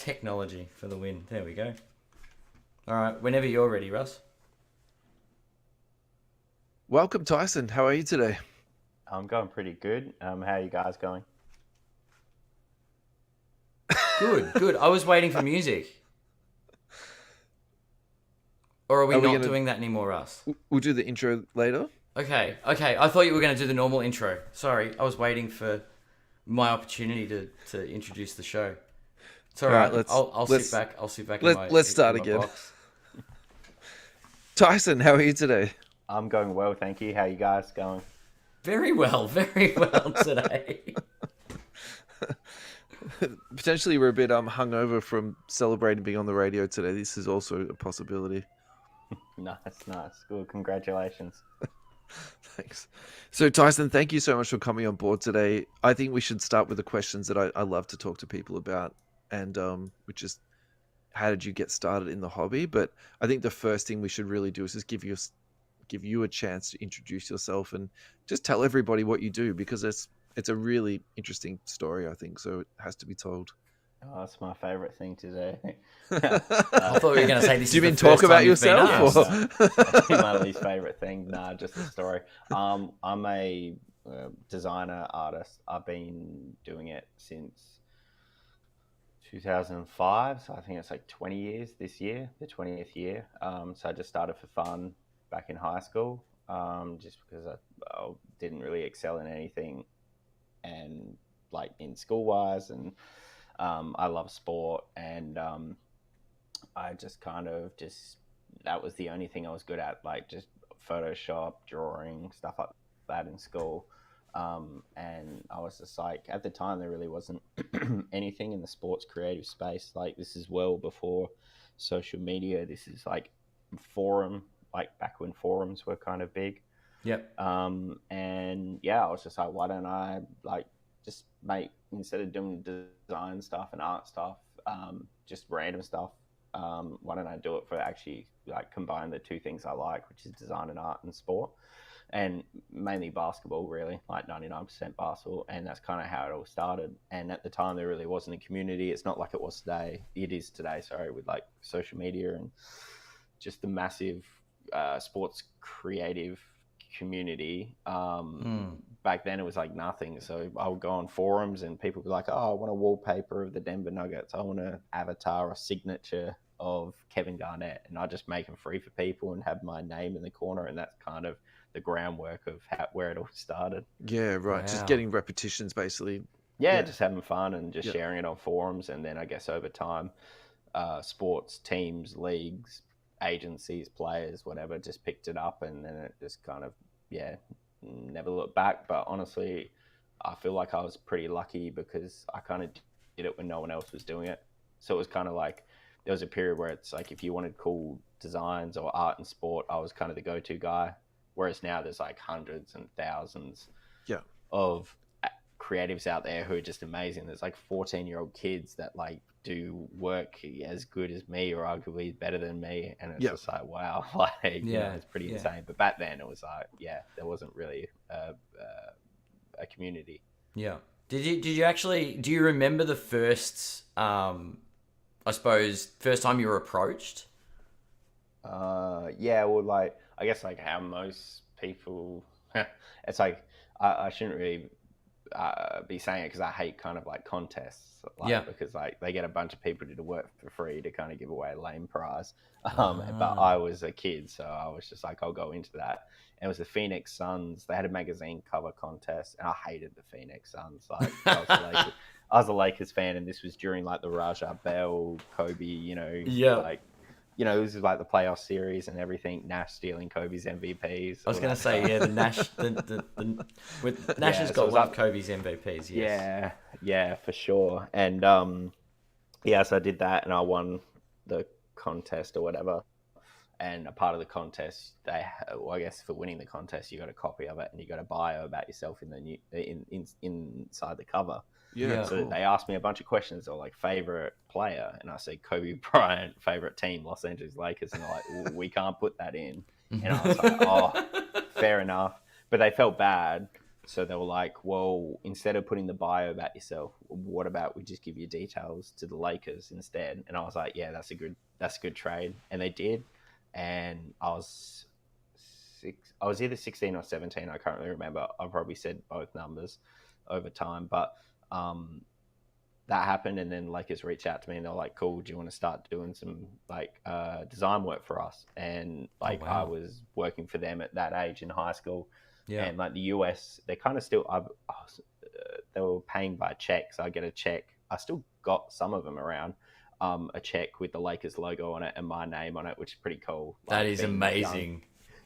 Technology for the win. There we go. All right, whenever you're ready, Russ. Welcome, Tyson. How are you today? I'm going pretty good. How are you guys going? Good. I was waiting for music. Or are we not doing that anymore, Russ? We'll do the intro later. Okay. I thought you were going to do the normal intro. Sorry, I was waiting for my opportunity to introduce the show. It's all right. I'll sit back. I'll sit back. Let's start again. Box. Tyson, how are you today? I'm going well, thank you. How are you guys going? Very well today. Potentially, we're a bit hungover from celebrating being on the radio today. This is also a possibility. Nice. Good. Congratulations. Thanks. So, Tyson, thank you so much for coming on board today. I think we should start with the questions that I love to talk to people about, and which is, how did you get started in the hobby? But I think the first thing we should really do is just give you a chance to introduce yourself and just tell everybody what you do, because it's a really interesting story, I think, so it has to be told. Oh, that's my favourite thing to do. I thought you were going to say this. Do you mean talk about yourself? That's my least favourite thing. Nah, just the story. I'm a designer artist. I've been doing it since 2005, so I think it's like 20 years this year, the 20th year. So I just started for fun back in high school, just because I didn't really excel in anything, and like in school wise, and I love sport, and I just that was the only thing I was good at, like just Photoshop, drawing, stuff like that in school. And I was just like, at the time there really wasn't anything in the sports creative space. Like, this is well before social media. This is like forum, like back when forums were kind of big. Yep. And yeah, I was just like, why don't I like just make, instead of doing design stuff and art stuff, just random stuff, why don't I do it for actually like combine the two things I like, which is design and art and sport, and mainly basketball, really, like 99% basketball. And that's kind of how it all started. And at the time there really wasn't a community. It's not like it was today. It is today, sorry, with like social media and just the massive sports creative community. Back then it was like nothing. So I would go on forums and people would be like, oh, I want a wallpaper of the Denver Nuggets, I want an avatar or signature of Kevin Garnett, and I just make them free for people and have my name in the corner. And that's kind of the groundwork of where it all started. Yeah, right. Wow. Just getting repetitions, basically. Yeah, just having fun and just sharing it on forums. And then I guess over time, sports teams, leagues, agencies, players, whatever, just picked it up, and then it just kind of, never looked back. But honestly, I feel like I was pretty lucky because I kind of did it when no one else was doing it. So it was kind of like, there was a period where it's like, if you wanted cool designs or art and sport, I was kind of the go-to guy. Whereas now there's like hundreds and thousands of creatives out there who are just amazing. There's like 14-year-old kids that like do work as good as me or arguably better than me, and it's just like, wow, like, you know, it's pretty insane. But back then it was like, there wasn't really a community. Did you actually, do you remember the first first time you were approached? Well, like, I guess like how most people it's like, I shouldn't really be saying it because I hate kind of like contests, like, because like they get a bunch of people to do work for free to kind of give away a lame prize. But I was a kid, so I was just like, I'll go into that. And it was the Phoenix Suns. They had a magazine cover contest, and I hated the Phoenix Suns. Like, I was a Lakers fan, and this was during like the Raja Bell, Kobe, like, this is like the playoff series and everything. Nash stealing Kobe's MVPs. I was going to say, the Nash, Nash has got one of Kobe's MVPs. Yes. Yeah, for sure. And so I did that, and I won the contest or whatever. And a part of the contest, I guess for winning the contest, you got a copy of it, and you got a bio about yourself inside the cover. Yeah. So they asked me a bunch of questions, or like favorite player, and I said Kobe Bryant, favorite team, Los Angeles Lakers, and they're like, well, we can't put that in. And I was like, oh, fair enough. But they felt bad So they were like, well, instead of putting the bio about yourself, what about we just give you details to the Lakers instead? And I was like, yeah, that's a good trade. And they did. And I was either 16 or 17. I can't really remember. I probably said both numbers over time, but that happened. And then Lakers reached out to me and they're like, cool, do you want to start doing some like design work for us? And like, I was working for them at that age in high school. Yeah. And like the US, they kind of still, they were paying by check. So I get a check. I still got some of them around, a check with the Lakers logo on it and my name on it, which is pretty cool. That is amazing.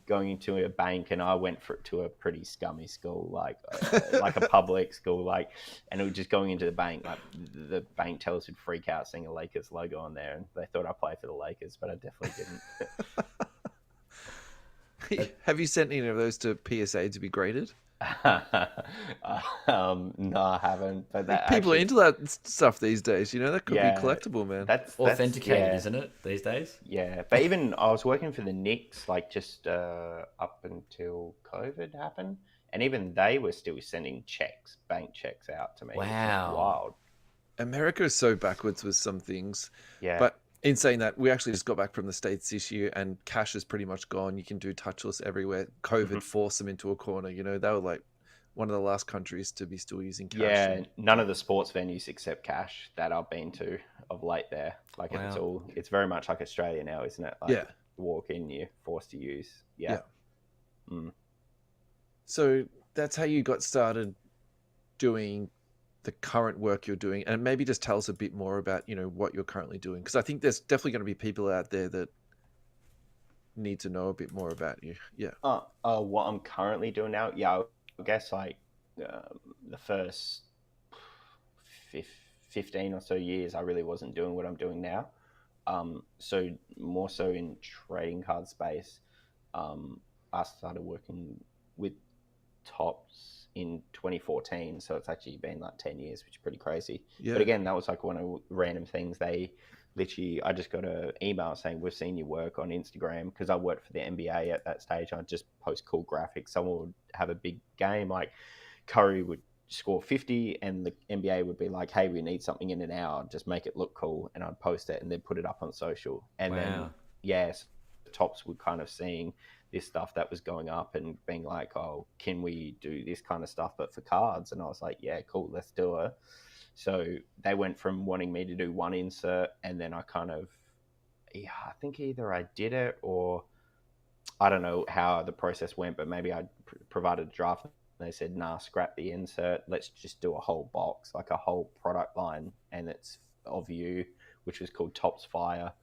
Going into a bank, and I went to a pretty scummy school, like a public school, like, and it was just going into the bank, like the bank tellers would freak out seeing a Lakers logo on there, and they thought I played for the Lakers, but I definitely didn't. Have you sent any of those to PSA to be graded? No, I haven't. But people are into that stuff these days. You know, that could be collectible, man. That's authenticated, isn't it, these days? Yeah, but even I was working for the Knicks, like just up until COVID happened, and even they were still sending bank checks out to me. Wow, wild. America is so backwards with some things. Yeah, but in saying that, we actually just got back from the States this year, and cash is pretty much gone. You can do touchless everywhere. COVID forced them into a corner. You know, they were like one of the last countries to be still using cash. Yeah, none of the sports venues accept cash that I've been to of late there. Like it's very much like Australia now, isn't it? Like, you walk in, you're forced to use. Yeah. So that's how you got started doing the current work you're doing, and maybe just tell us a bit more about, you know, what you're currently doing, because I think there's definitely going to be people out there that need to know a bit more about you. What I'm currently doing now, I guess like the first 15 or so years I really wasn't doing what I'm doing now, so more so in trading card space. I started working with Topps in 2014, so it's actually been like 10 years, which is pretty crazy. But again, that was like one of random things. They literally, I just got an email saying, we've seen your work on Instagram, because I worked for the NBA at that stage. I'd just post cool graphics. Someone would have a big game, like Curry would score 50 and the NBA would be like, hey, we need something in an hour, just make it look cool, and I'd post it and then put it up on social. And then Topps were kind of seeing this stuff that was going up and being like, oh, can we do this kind of stuff but for cards? And I was like, yeah, cool, let's do it. So they went from wanting me to do one insert, and then I kind of, I think either I did it or I don't know how the process went, but maybe I provided a draft. They said, nah, scrap the insert. Let's just do a whole box, like a whole product line. And it's of you, which was called Topps Fire.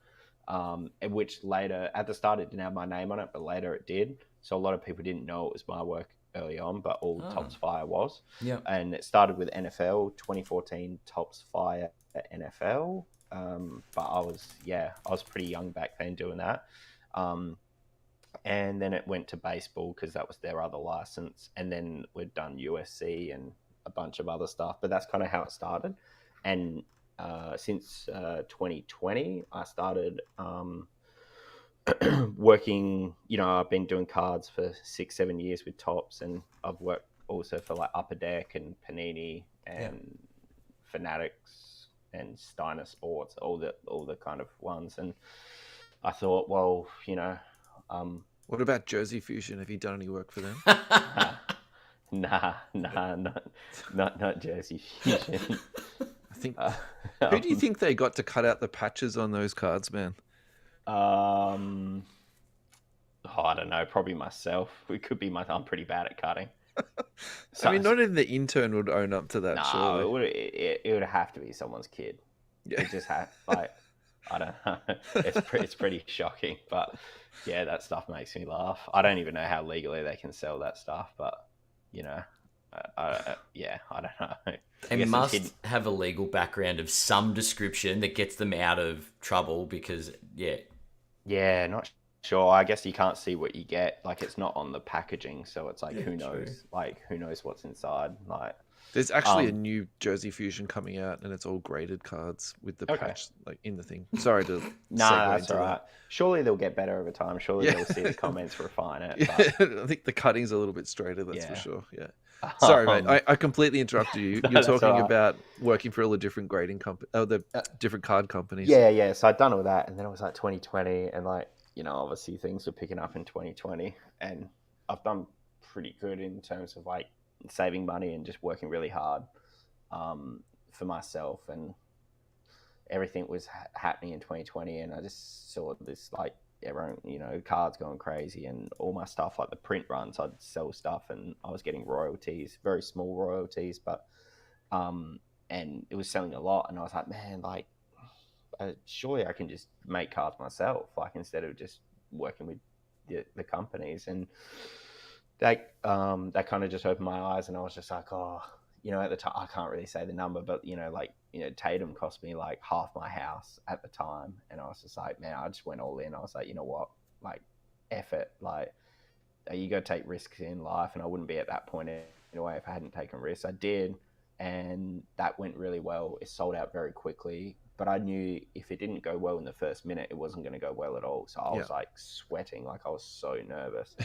Which later, at the start, it didn't have my name on it, but later it did. So a lot of people didn't know it was my work early on, but all Topps Fire was. Yeah. And it started with NFL, 2014 Topps Fire at NFL. But I was pretty young back then doing that. And then it went to baseball because that was their other license. And then we'd done USC and a bunch of other stuff. But that's kind of how it started. And since 2020, I started working, I've been doing cards for 6-7 years with Topps, and I've worked also for like Upper Deck and Panini and Fanatics and Steiner Sports, all the kind of ones. And I thought, well, what about Jersey Fusion? Have you done any work for them? Nah, not Jersey Fusion. I think. Who do you think they got to cut out the patches on those cards, man? I don't know. Probably myself. It could be I'm pretty bad at cutting. So, I mean, not even the intern would own up to that. No, surely. It would have to be someone's kid. Yeah. It just had I don't know. It's pretty shocking, but yeah, that stuff makes me laugh. I don't even know how legally they can sell that stuff, but I don't know. They must have a legal background of some description that gets them out of trouble because, not sure. I guess you can't see what you get. Like, it's not on the packaging, so it's like, who knows? True. Like, who knows what's inside? Like, There's actually a new Jersey Fusion coming out, and it's all graded cards with the patch like in the thing. Sorry to segue that's into all right. that. Surely they'll get better over time. Surely they'll see the comments refine it. Yeah, But... I think the cutting's a little bit straighter. That's for sure. Yeah. Sorry, mate. I completely interrupted you. You're talking about working for all the different grading the different card companies. Yeah. So I'd done all that, and then it was like 2020, and like, obviously things were picking up in 2020, and I've done pretty good in terms of like saving money and just working really hard for myself, and everything was happening in 2020, and I just saw this like everyone, cards going crazy, and all my stuff, like the print runs, I'd sell stuff, and I was getting royalties, very small royalties, but and it was selling a lot, and I was like, man, like surely I can just make cards myself, like instead of just working with the companies. And that kind of just opened my eyes, and I was just like, oh, at the time, I can't really say the number, but Tatum cost me like half my house at the time, and I was just like, man, I just went all in. I was like, you know what, like, F it, like, you got to take risks in life, and I wouldn't be at that point anyway if I hadn't taken risks. I did, and that went really well. It sold out very quickly, but I knew if it didn't go well in the first minute, it wasn't going to go well at all. So I was like sweating, like I was so nervous.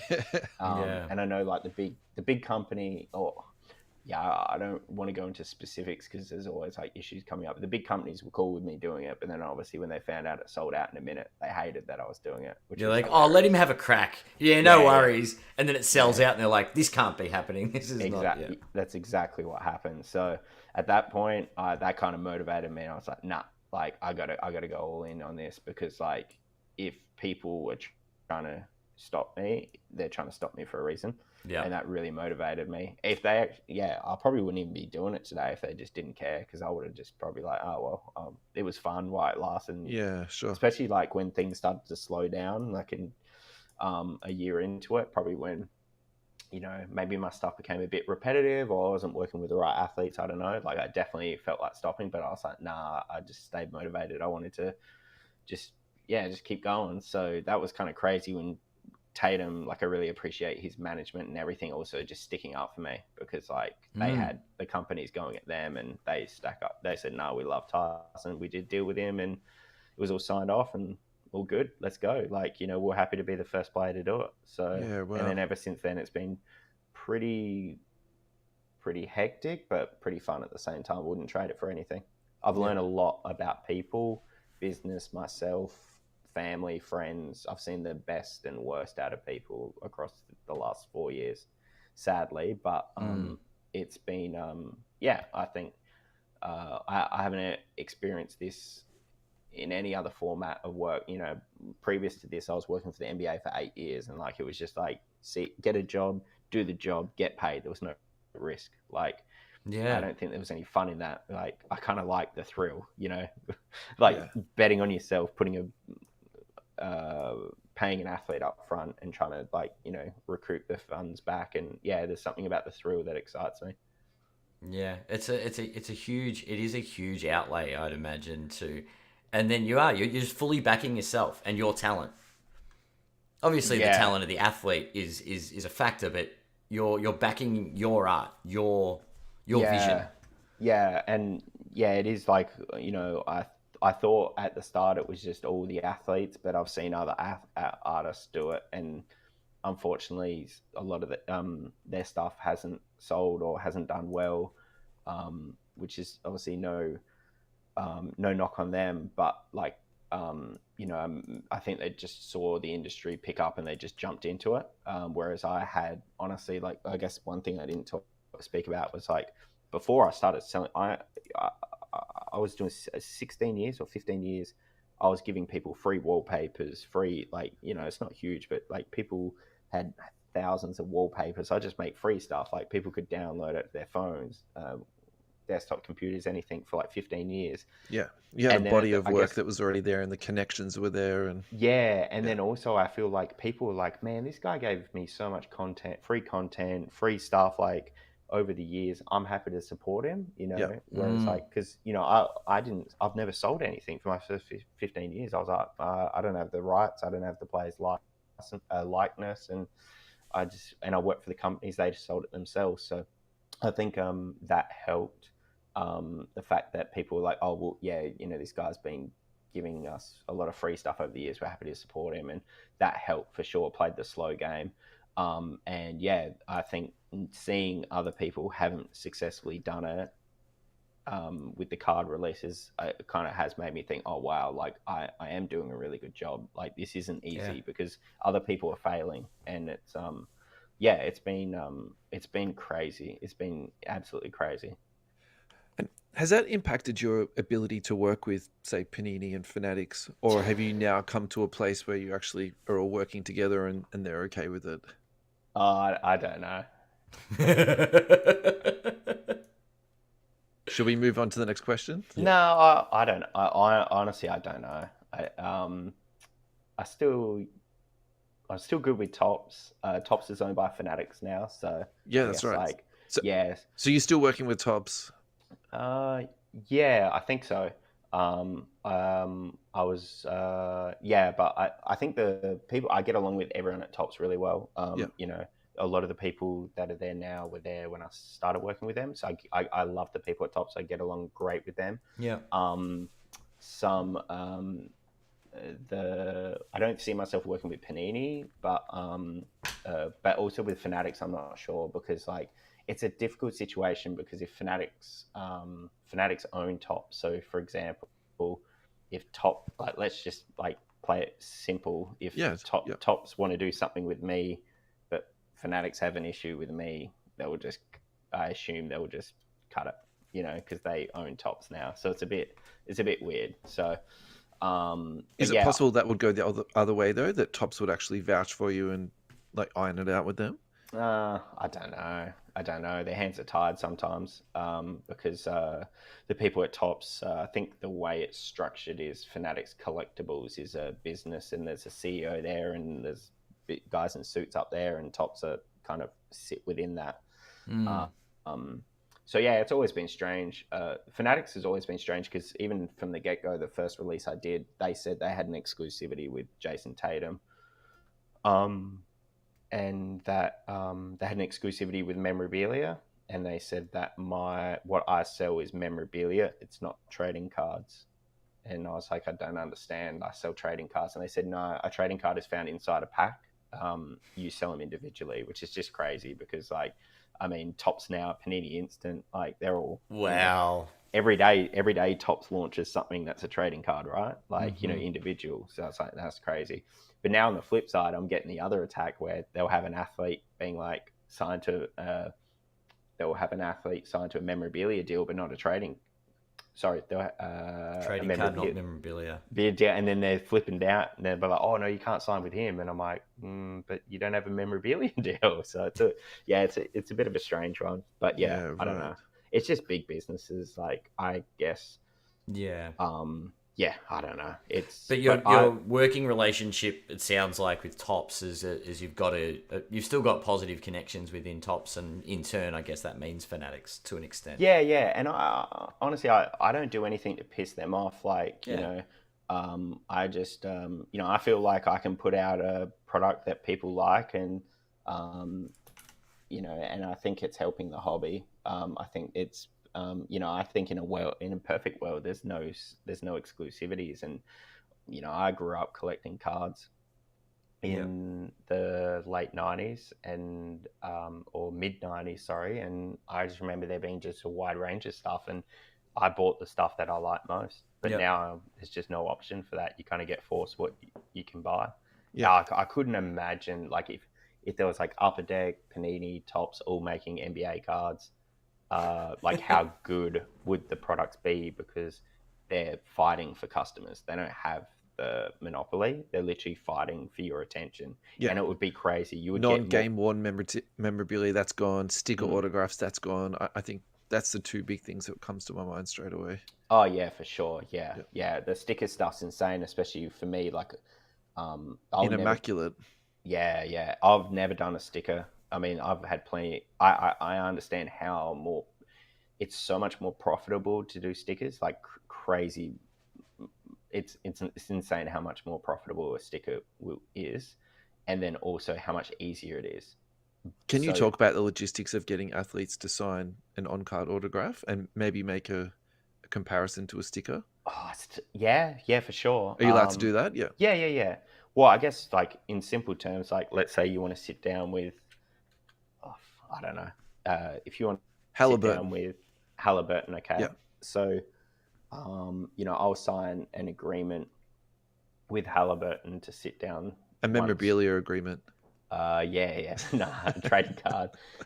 And I know like the big company, I don't want to go into specifics because there's always like issues coming up. The big companies were cool with me doing it, but then obviously when they found out it sold out in a minute, they hated that I was doing it. You're like, hilarious. Oh, let him have a crack. Yeah, no worries. Yeah. And then it sells out, and they're like, this can't be happening. This is not. Yeah. That's exactly what happened. So at that point, that kind of motivated me. And I was like, nah, like I gotta go all in on this, because like if people were trying to stop me, they're trying to stop me for a reason. Yeah. And that really motivated me. If they, I probably wouldn't even be doing it today if they just didn't care, because I would have just probably like, oh, well, it was fun while it lasted. Yeah, sure. Especially like when things started to slow down, like in a year into it, probably when, maybe my stuff became a bit repetitive, or I wasn't working with the right athletes. I don't know. Like I definitely felt like stopping, but I was like, nah, I just stayed motivated. I wanted to just keep going. So that was kind of crazy when Tatum, like I really appreciate his management and everything also just sticking up for me, because like they had the companies going at them, and they stack up. They said, no, we love Tyson. We did deal with him, and it was all signed off and all good. Let's go. Like, we're happy to be the first player to do it. So, yeah, wow. And then ever since then, it's been pretty hectic, but pretty fun at the same time. I wouldn't trade it for anything. I've learned a lot about people, business, myself, family, friends. I've seen the best and worst out of people across the last 4 years, sadly. But it's been, I think I haven't experienced this in any other format of work. Previous to this, I was working for the NBA for 8 years, and like it was just like, get a job, do the job, get paid. There was no risk. Like, I don't think there was any fun in that. Like, I kind of like the thrill, betting on yourself, putting paying an athlete up front and trying to recruit the funds back. And there's something about the thrill that excites me. Yeah, it is a huge outlay, I'd imagine, too. And then you're just fully backing yourself and your talent. Obviously, the talent of the athlete is a factor, but you're backing your art, your vision. Yeah, and it is like, I thought at the start it was just all the athletes, but I've seen other artists do it, and unfortunately, a lot of their stuff hasn't sold or hasn't done well, which is obviously no knock on them, but like, I think they just saw the industry pick up and they just jumped into it. Whereas I had, honestly, like, I guess one thing I didn't speak about was like, before I started selling, I was doing 16 years or 15 years. I was giving people free wallpapers, free, like, it's not huge, but like people had thousands of wallpapers. I just make free stuff. Like people could download it to their phones, desktop computers, anything, for like 15 years. Yeah. You had a body of work that was already there, and the connections were there. And then also I feel like people were like, man, this guy gave me so much content, free stuff, like, over the years. I'm happy to support him, whereas like, because I've never sold anything for my first 15 years. I was like, I don't have the rights, I don't have the player's likeness, and I work for the companies, they just sold it themselves. So I think that helped. The fact that people were like, oh well, yeah, this guy's been giving us a lot of free stuff over the years. We're happy to support him, and that helped for sure. Played the slow game, and yeah, I think seeing other people haven't successfully done it with the card releases, it kind of has made me think, oh wow, like I am doing a really good job. Like this isn't Yeah. easy because other people are failing, and yeah, it's been crazy. It's been absolutely crazy. And has that impacted your ability to work with, say, Panini and Fanatics, or have you now come to a place where you actually are all working together and they're okay with it? I don't know. Should we move on to the next question? No, I don't. I honestly I don't know. I still I'm still good with Tops. Tops is owned by Fanatics now, so Yeah, I that's guess right. like So, yeah, so you're still working with Tops? yeah, I think so. I was yeah, but I think the people I get along with everyone at Tops really well. Yeah. A lot of the people that are there now were there when I started working with them, so I love the people at Tops. I get along great with them. Yeah. Some the I don't see myself working with Panini, but also with Fanatics, I'm not sure because like it's a difficult situation because if Fanatics own Top, so for example, if Top like let's just like play it simple, if Yeah. Tops want to do something with me, but Fanatics have an issue with me, I assume they will just cut it, because they own Tops now, so it's a bit weird. So. Is it Yeah, possible that would go the other way though? That Tops would actually vouch for you and like iron it out with them? I don't know. I don't know. Their hands are tied sometimes because the people at Tops, I think the way it's structured is Fanatics Collectibles is a business and there's a CEO there and there's guys in suits up there and Tops are kind of sit within that. Um, so yeah, it's always been strange. Fanatics has always been strange because even from the get-go, the first release I did, they said they had an exclusivity with Jason Tatum. And that they had an exclusivity with memorabilia, and they said that what I sell is memorabilia. It's not trading cards. And I was like, I don't understand. I sell trading cards, and they said no. A trading card is found inside a pack. You sell them individually, which is just crazy because, like, I mean, Tops now, Panini Instant, like they're all Wow. Every day Tops launches something that's a trading card, right? Like individual. So it's like that's crazy. But now on the flip side, I'm getting the other attack where they'll have an athlete being like signed to a memorabilia deal, but not a trading. Sorry, Trading card, not memorabilia. And then they're flipping out, and they're like, "Oh no, you can't sign with him." And I'm like, "But you don't have a memorabilia deal." So it's a bit of a strange one. But yeah, I don't know. It's just big businesses, like I guess. Yeah. Yeah, I don't know. But your working relationship, it sounds like, with Tops is you've still got positive connections within Tops, and in turn, I guess that means Fanatics to an extent. Yeah, and honestly, I don't do anything to piss them off. Like I just I feel like I can put out a product that people like, and and I think it's helping the hobby. I think it's I think in a perfect world, there's no exclusivities, and I grew up collecting cards in the late 90s and or mid 90s, sorry, and I just remember there being just a wide range of stuff, and I bought the stuff that I like most. But now there's just no option for that. You kind of get forced what you can buy. Yeah, I couldn't imagine like if there was like Upper Deck, Panini, Tops all making NBA cards. Like how good would the products be, because they're fighting for customers. They don't have the monopoly. They're literally fighting for your attention. And it would be crazy. You would non-game worn memorabilia, that's gone. Sticker autographs, that's gone. I think that's the two big things that comes to my mind straight away. Oh yeah, for sure. Yeah. The sticker stuff's insane, especially for me. Like immaculate. Yeah. I've never done a sticker. I mean, I've had plenty. I understand how it's so much more profitable to do stickers, like crazy. It's insane how much more profitable a sticker is, and then also how much easier it is. Can you So talk about the logistics of getting athletes to sign an on-card autograph and maybe make a comparison to a sticker? yeah, for sure. Are you allowed to do that? Yeah. Yeah. Well, I guess like in simple terms, like let's say you want to sit down with, oh, I don't know, if you want to sit down Halliburton. with Halliburton, okay. Yeah. So, I'll sign an agreement with Halliburton to sit down A once. memorabilia agreement. Yeah. Nah,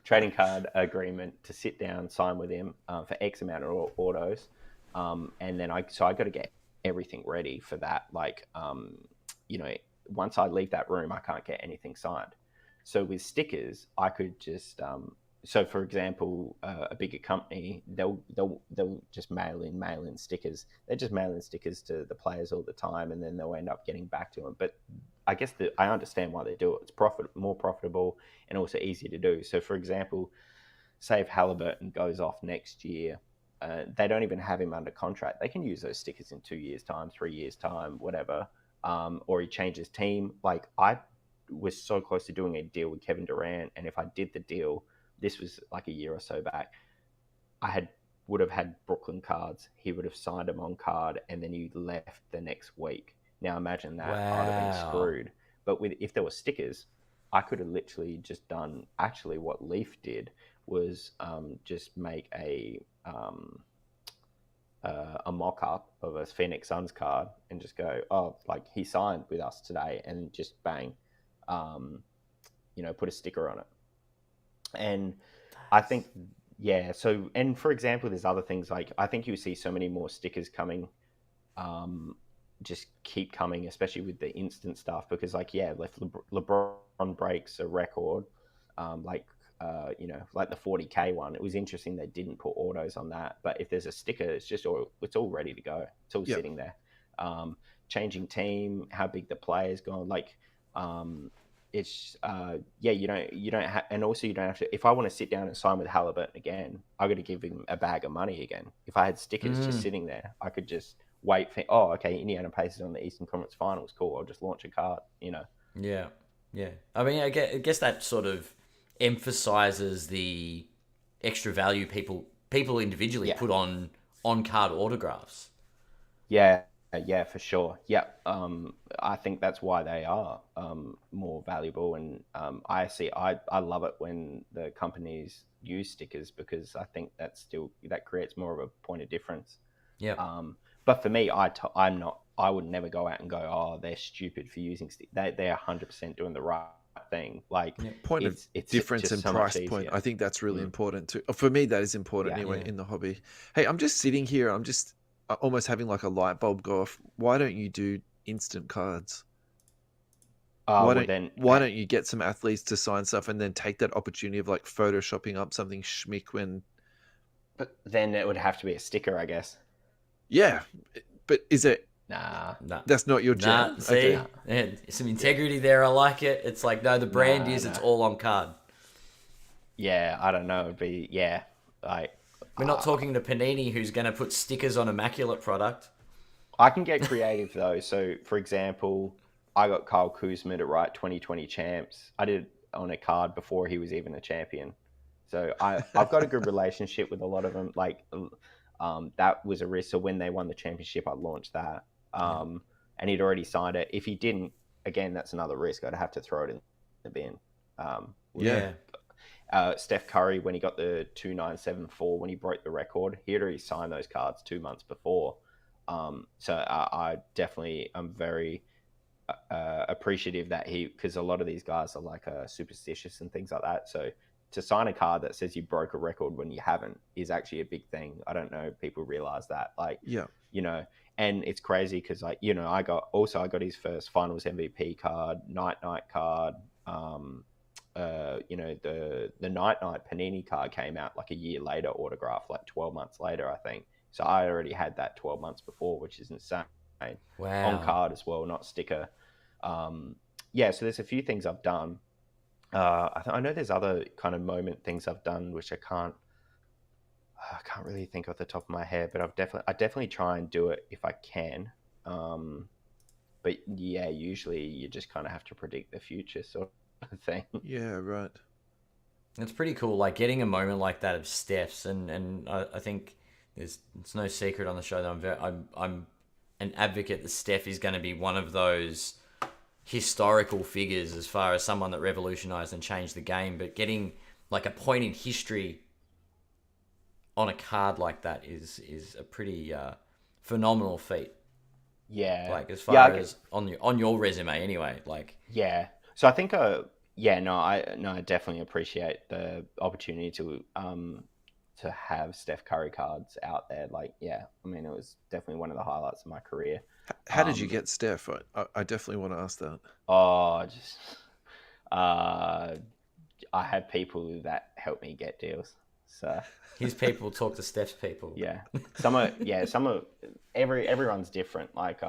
trading card agreement to sit down, sign with him for X amount of autos, and then I got to get everything ready for that. Like, once I leave that room, I can't get anything signed. So with stickers, I could just so for example, a bigger company, they'll just mail in stickers. They just mail in stickers to the players all the time, and then they'll end up getting back to them. But I guess I understand why they do it. It's more profitable, and also easier to do. So, for example, say if Halliburton goes off next year, they don't even have him under contract. They can use those stickers in 2 years' time, 3 years' time, whatever. Or he changes team. Like I was so close to doing a deal with Kevin Durant, and if I did the deal, this was like a year or so back. Would have had Brooklyn cards. He would have signed them on card, and then he left the next week. Now imagine that. I'd have been Wow. screwed. But if there were stickers, I could have literally just done. Actually, what Leaf did was just make a mock up of a Phoenix Suns card and just go, oh, like he signed with us today, and just bang, put a sticker on it. And I think, yeah. So, and for example, there's other things like I think you see so many more stickers coming, just keep coming, especially with the instant stuff. Because, like, yeah, if LeBron breaks a record, like the 40K one, it was interesting they didn't put autos on that. But if there's a sticker, it's all ready to go. It's all Yeah. sitting there. Changing team, how big the player's gone, like. It's you don't have, and also you don't have to. If I want to sit down and sign with Halliburton again, I got to give him a bag of money again. If I had stickers just sitting there, I could just wait for. Oh, okay, Indiana Pacers on the Eastern Conference Finals. Cool. I'll just launch a card. Yeah, yeah. I mean, I guess that sort of emphasizes the extra value people individually Yeah, put on card autographs. yeah, yeah, for sure. Yeah, I think that's why they are more valuable, and I love it when the companies use stickers because I think that creates more of a point of difference. Yeah, But for me, I'm not. I would never go out and go, "Oh, they're stupid for using stick." They're 100% doing the right thing. Like yeah, Point of it's difference just and so much price point. easier. I think that's really important too. For me, that is important Yeah. anyway yeah. in the hobby. Hey, I'm just sitting here. I'm just almost having like a light bulb go off. Why don't you do instant cards? Why Well don't then, why don't you get some athletes to sign stuff and then take that opportunity of like photoshopping up something schmick when but then it would have to be a sticker, I guess. yeah, but is it Nah, Nah, that's not your nah. jam? See, Okay. nah. and some integrity there. I like it. It's like no, the brand Nah, is it's nah. all on card. Yeah, I don't know. It'd be like We're not talking to Panini, who's going to put stickers on immaculate product. I can get creative though. So, for example, I got Kyle Kuzma to write 2020 champs. I did it on a card before he was even a champion. So I've got a good relationship with a lot of them. Like, that was a risk. So when they won the championship, I launched that. Yeah, And he'd already signed it. If he didn't, again, that's another risk. I'd have to throw it in the bin. Yeah. yeah, Steph Curry, when he got the 2974, when he broke the record, he had already signed those cards 2 months before. So I definitely am very appreciative that because a lot of these guys are like superstitious and things like that. So to sign a card that says you broke a record when you haven't is actually a big thing. I don't know if people realize that. Like, Yeah. And it's crazy because I got his first Finals MVP card, night card. The night Panini card came out like a year later, autographed like 12 months later, I think. So I already had that 12 months before, which is insane. On wow. card as well, not sticker. So there's a few things I've done. I know there's other kind of moment things I've done which I can't really think off the top of my head, but I definitely try and do it if I can. But yeah, usually you just kind of have to predict the future sort of thing. Yeah, right. It's pretty cool, like getting a moment like that of Steph's, and I think it's no secret on the show that I'm an advocate that Steph is going to be one of those historical figures as far as someone that revolutionized and changed the game. But getting like a point in history on a card like that is a pretty phenomenal feat. Yeah. Like as far Yeah, as on your resume anyway. Like yeah. So I think yeah, no, I definitely appreciate the opportunity to have Steph Curry cards out there. Like, yeah, I mean, it was definitely one of the highlights of my career. How did you Um, get Steph? I definitely want to ask that. just uh, I had people that helped me get deals. So his people talk to Steph's people. yeah, some of everyone's different. Like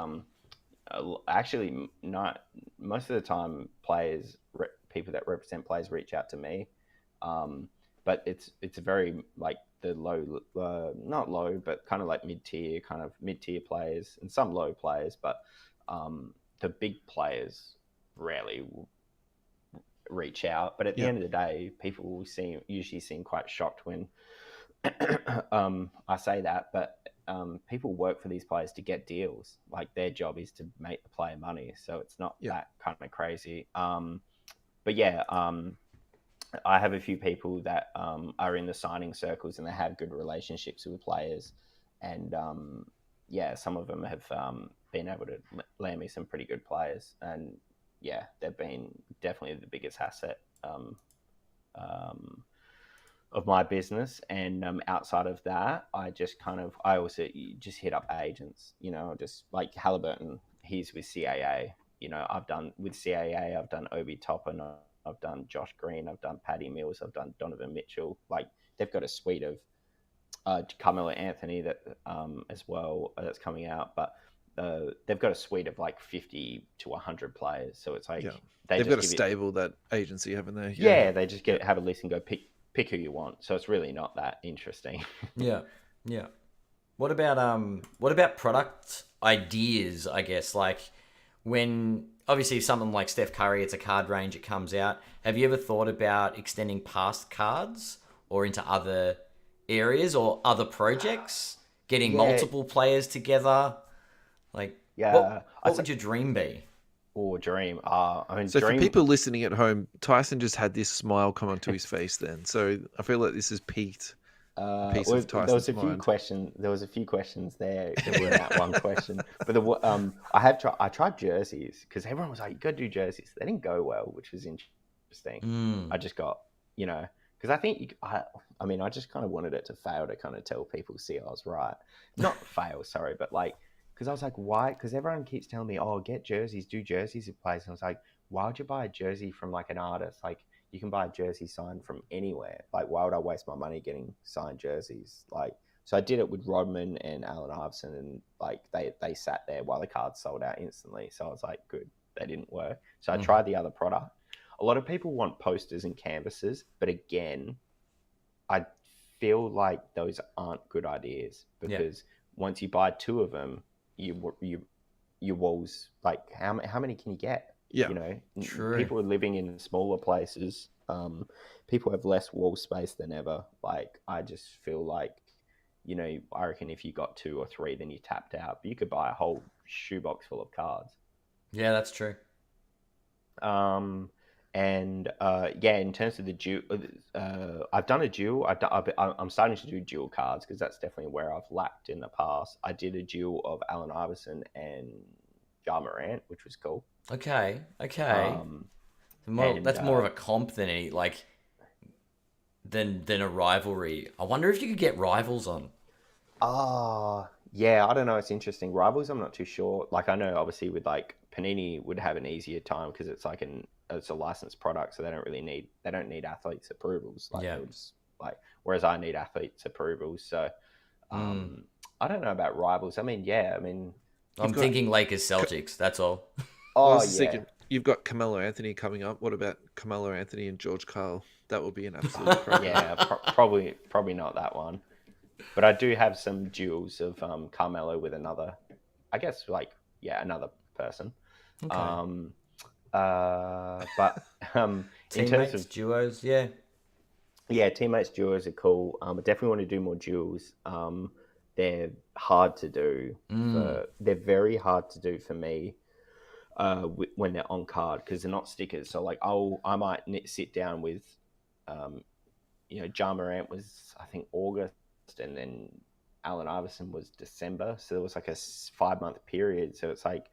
actually, not most of the time, people that represent players reach out to me. But it's very like the low, not low, but kind of like mid tier players and some low players. But the big players rarely reach out. But at the Yeah. end of the day, people usually seem quite shocked when I say that. But people work for these players to get deals. Like their job is to make the player money, so it's not that kind of crazy. But yeah, I have a few people that are in the signing circles and they have good relationships with players, and yeah, some of them have been able to land me some pretty good players, and yeah, they've been definitely the biggest asset of my business. And outside of that, I also just hit up agents, just like Halliburton. He's with CAA. I've done with CAA. I've done Obi Toppin. I've done Josh Green. I've done Patty Mills. I've done Donovan Mitchell. Like they've got a suite of Carmelo Anthony that as well that's coming out, but they've got a suite of like 50 to 100 players. So it's like they've got a stable that agency, haven't they? Yeah, they just have a list and go pick who you want. So it's really not that interesting. Yeah. What about product ideas, I guess? Like when obviously something like Steph Curry, it's a card range, it comes out. Have you ever thought about extending past cards or into other areas or other projects? Getting multiple players together? Like what would your dream be? Or dream. So for people listening at home, Tyson just had this smile come onto his face then. So I feel like this has peaked a piece of Tyson's mind. There was a few questions there in that one question. But I tried jerseys because everyone was like, "You got to do jerseys." They didn't go well, which was interesting. I just got because I think I just kind of wanted it to fail to kind of tell people, see, I was right. Not fail, sorry, but like. Because I was like, why? Because everyone keeps telling me, oh, get jerseys, do jerseys of players. And I was like, why would you buy a jersey from like an artist? Like, you can buy a jersey signed from anywhere. Like, why would I waste my money getting signed jerseys? Like, so I did it with Rodman and Allen Iverson, and like they sat there while the cards sold out instantly. So I was like, good, they didn't work. So I tried the other product. A lot of people want posters and canvases, but again, I feel like those aren't good ideas because once you buy two of them, your walls, like how many can you get? True. People are living in smaller places. People have less wall space than ever. Like I just feel like I reckon if you got 2 or 3, then you tapped out, but you could buy a whole shoebox full of cards. Yeah, that's true. And in terms of the dual, I've done a dual. I'm starting to do dual cards because that's definitely where I've lacked in the past. I did a dual of Allen Iverson and Ja Morant, which was cool. Okay. That's more of a comp than than a rivalry. I wonder if you could get rivals on. Yeah, I don't know. It's interesting. Rivals, I'm not too sure. Like I know, obviously, with like Panini would have an easier time because it's like it's a licensed product, so they don't need athletes' approvals. Like, just, whereas I need athletes' approvals. So, I don't know about rivals. I mean, I'm thinking Lakers Celtics. That's all. Thinking, you've got Carmelo Anthony coming up. What about Carmelo Anthony and George Karl? That would be an absolute problem. Yeah, probably not that one. But I do have some duels of Carmelo with another, I guess, another person. Okay. But in Teammates, terms of duos, yeah. Yeah, teammates duos are cool. I definitely want to do more duels. They're hard to do Mm, they're very hard to do for me when they're on card because they're not stickers. So like I might sit down with, um, Ja Morant was I think August, and then Allen Iverson was December. So there was like a 5 month period. So it's like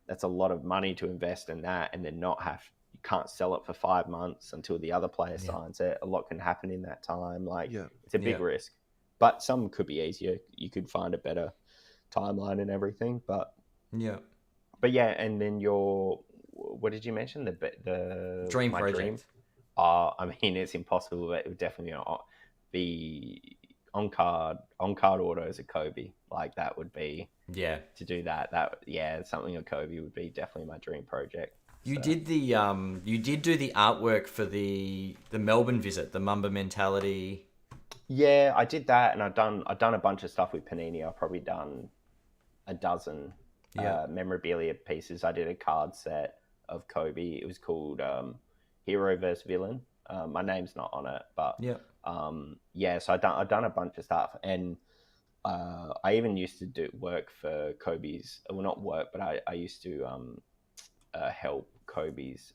that's a lot of money to invest in that, and then not have you can't sell it for 5 months until the other player yeah, signs it. A lot can happen in that time. Like Yeah. it's a yeah, big risk, but some could be easier. You could find a better timeline and everything. yeah. But yeah, and then your what did you mention the Dream my dream? project. I mean, it's impossible, but it would definitely be on card autos of Kobe. Like that would be Yeah. to do that. That yeah, something of Kobe would be definitely my dream project. You So did the you did do the artwork for the Melbourne visit, the Mamba mentality. yeah, I did that, and I've done a bunch of stuff with Panini. I've probably done a dozen Yeah. memorabilia pieces. I did a card set of Kobe. It was called Hero vs Villain. My name's not on it, but Yeah. yeah. So I done a bunch of stuff, and I even used to do work for Kobe's. Well, not work, but I used to help Kobe's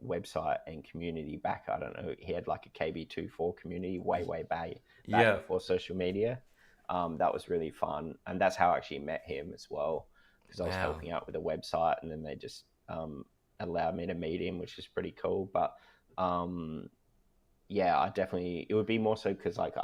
website and community back. I don't know. He had like a KB24 community way back Yeah. before social media. That was really fun, and that's how I actually met him as well, because I was Wow. helping out with the website, and then they just allowed me to meet him, which is pretty cool. But um, yeah, I definitely it would be more so because like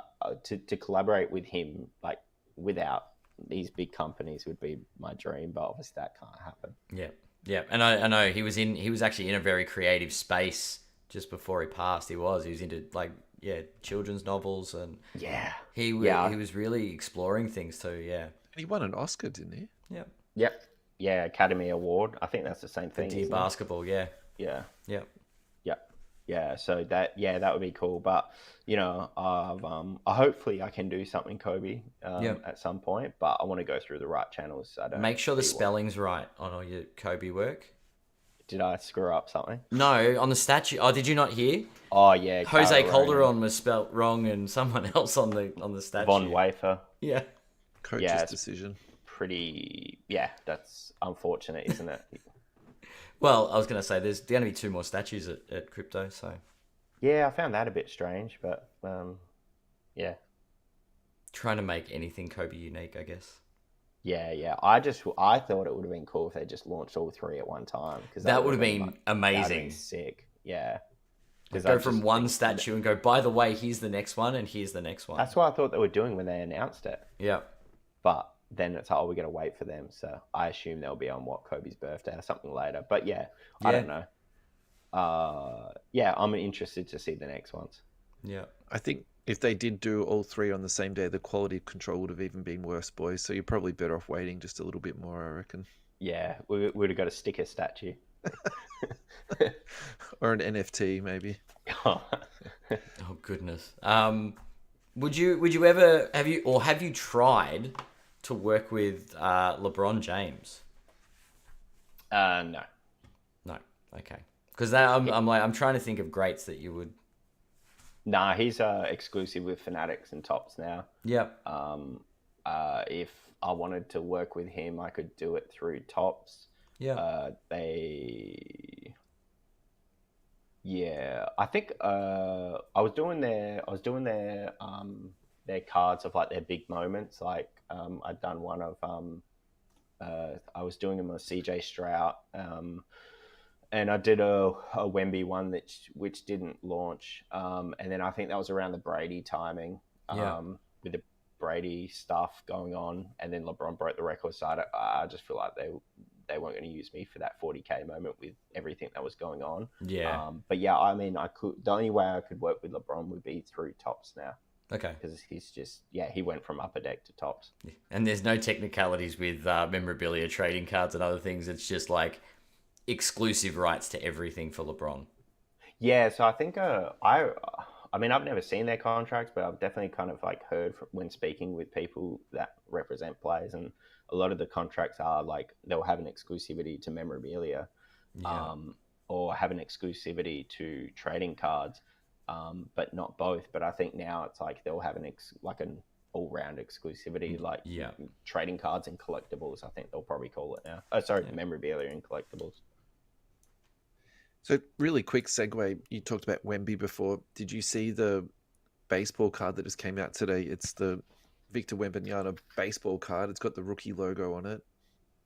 to collaborate with him like without these big companies would be my dream, but obviously that can't happen. Yeah. Yeah. And I know he was actually in a very creative space just before he passed. He was into like children's novels, and Yeah, he yeah, was really exploring things too. Yeah. And he won an Oscar, didn't he? Yeah. yep, yeah. Academy Award. I think that's the same For thing, Dear isn't it? Basketball. Yeah. Yeah, Yeah. yeah, yeah. So that would be cool. But I hopefully I can do something Kobe Yeah. at some point. But I want to go through the right channels. So I don't Make sure the be what. spelling's right on all your Kobe work. Did I screw up something? No, on the statue. Oh, did you not hear? Oh yeah, Jose Calderon Calderon was spelt wrong, and someone else on the Von statue. Wafer. Yeah. Coach's It's decision. pretty. Yeah, that's unfortunate, isn't it? Well, I was gonna say there's going to be two more statues at Crypto, so Yeah, I found that a bit strange, but yeah, trying to make anything Kobe unique, I guess. yeah. I thought it would have been cool if they just launched all three at one time because That would have been that would have been amazing. sick. Yeah, Like, because go from one statue and go, by the way, here's the next one, and here's the next one. that's what I thought they were doing when they announced it. Yeah. But then it's like, oh, we got to wait for them. So I assume they'll be on Kobe's birthday or something later. But yeah, I Yeah. don't know. Yeah, I'm interested to see the next ones. Yeah. I think if they did do all three on the same day, the quality control would have even been worse, boys. So you're probably better off waiting just a little bit more, I reckon. Yeah, we would have got a sticker statue. Or an NFT, maybe. Oh goodness. Would you ever have you tried to work with LeBron James? No. No. Okay. Because I'm trying to think of greats that you would. Nah, he's exclusive with Fanatics and Tops now. Yep. If I wanted to work with him, I could do it through Tops. Yeah. I think I was doing their cards of like their big moments. Like I'd done one of I was doing them on CJ Stroud. And I did a Wemby one which didn't launch, and then I think that was around the Brady timing, with the Brady stuff going on, and then LeBron broke the record. So I just feel like they weren't going to use me for that 40K moment with everything that was going on. Yeah. But yeah, I mean, the only way I could work with LeBron would be through Tops now. Okay. Because he's just he went from Upper Deck to Tops. And there's no technicalities with memorabilia, trading cards, and other things. It's just like exclusive rights to everything for LeBron. Yeah, so I think I mean I've never seen their contracts, but I've definitely kind of like heard when speaking with people that represent players, and a lot of the contracts are like they'll have an exclusivity to memorabilia, Yeah. or have an exclusivity to trading cards. but not both. But I think now it's like they'll have like an all-round exclusivity, like Yeah. trading cards and collectibles. I think they'll probably call it now. Oh, sorry, memorabilia and collectibles. So really quick segue. You talked about Wemby before. Did you see the baseball card that just came out today? It's the Victor Wembanyama baseball card. It's got the rookie logo on it,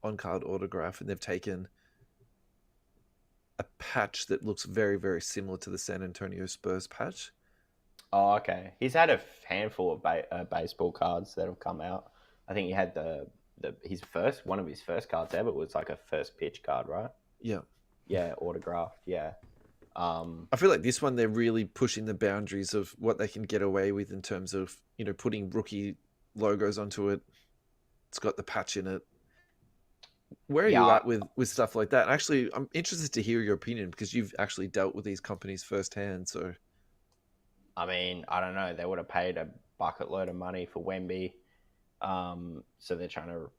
on-card autograph, and they've taken a patch that looks very, very similar to the San Antonio Spurs patch. Oh, okay. He's had a handful of baseball cards that have come out. I think he had one of his first cards ever was like a first pitch card, right? Yeah. Yeah, autographed. Yeah. I feel like this one they're really pushing the boundaries of what they can get away with in terms of, putting rookie logos onto it. It's got the patch in it. Where are you at with stuff like that? Actually, I'm interested to hear your opinion because you've actually dealt with these companies firsthand. So, I mean, I don't know. They would have paid a bucket load of money for Wemby. So they're trying to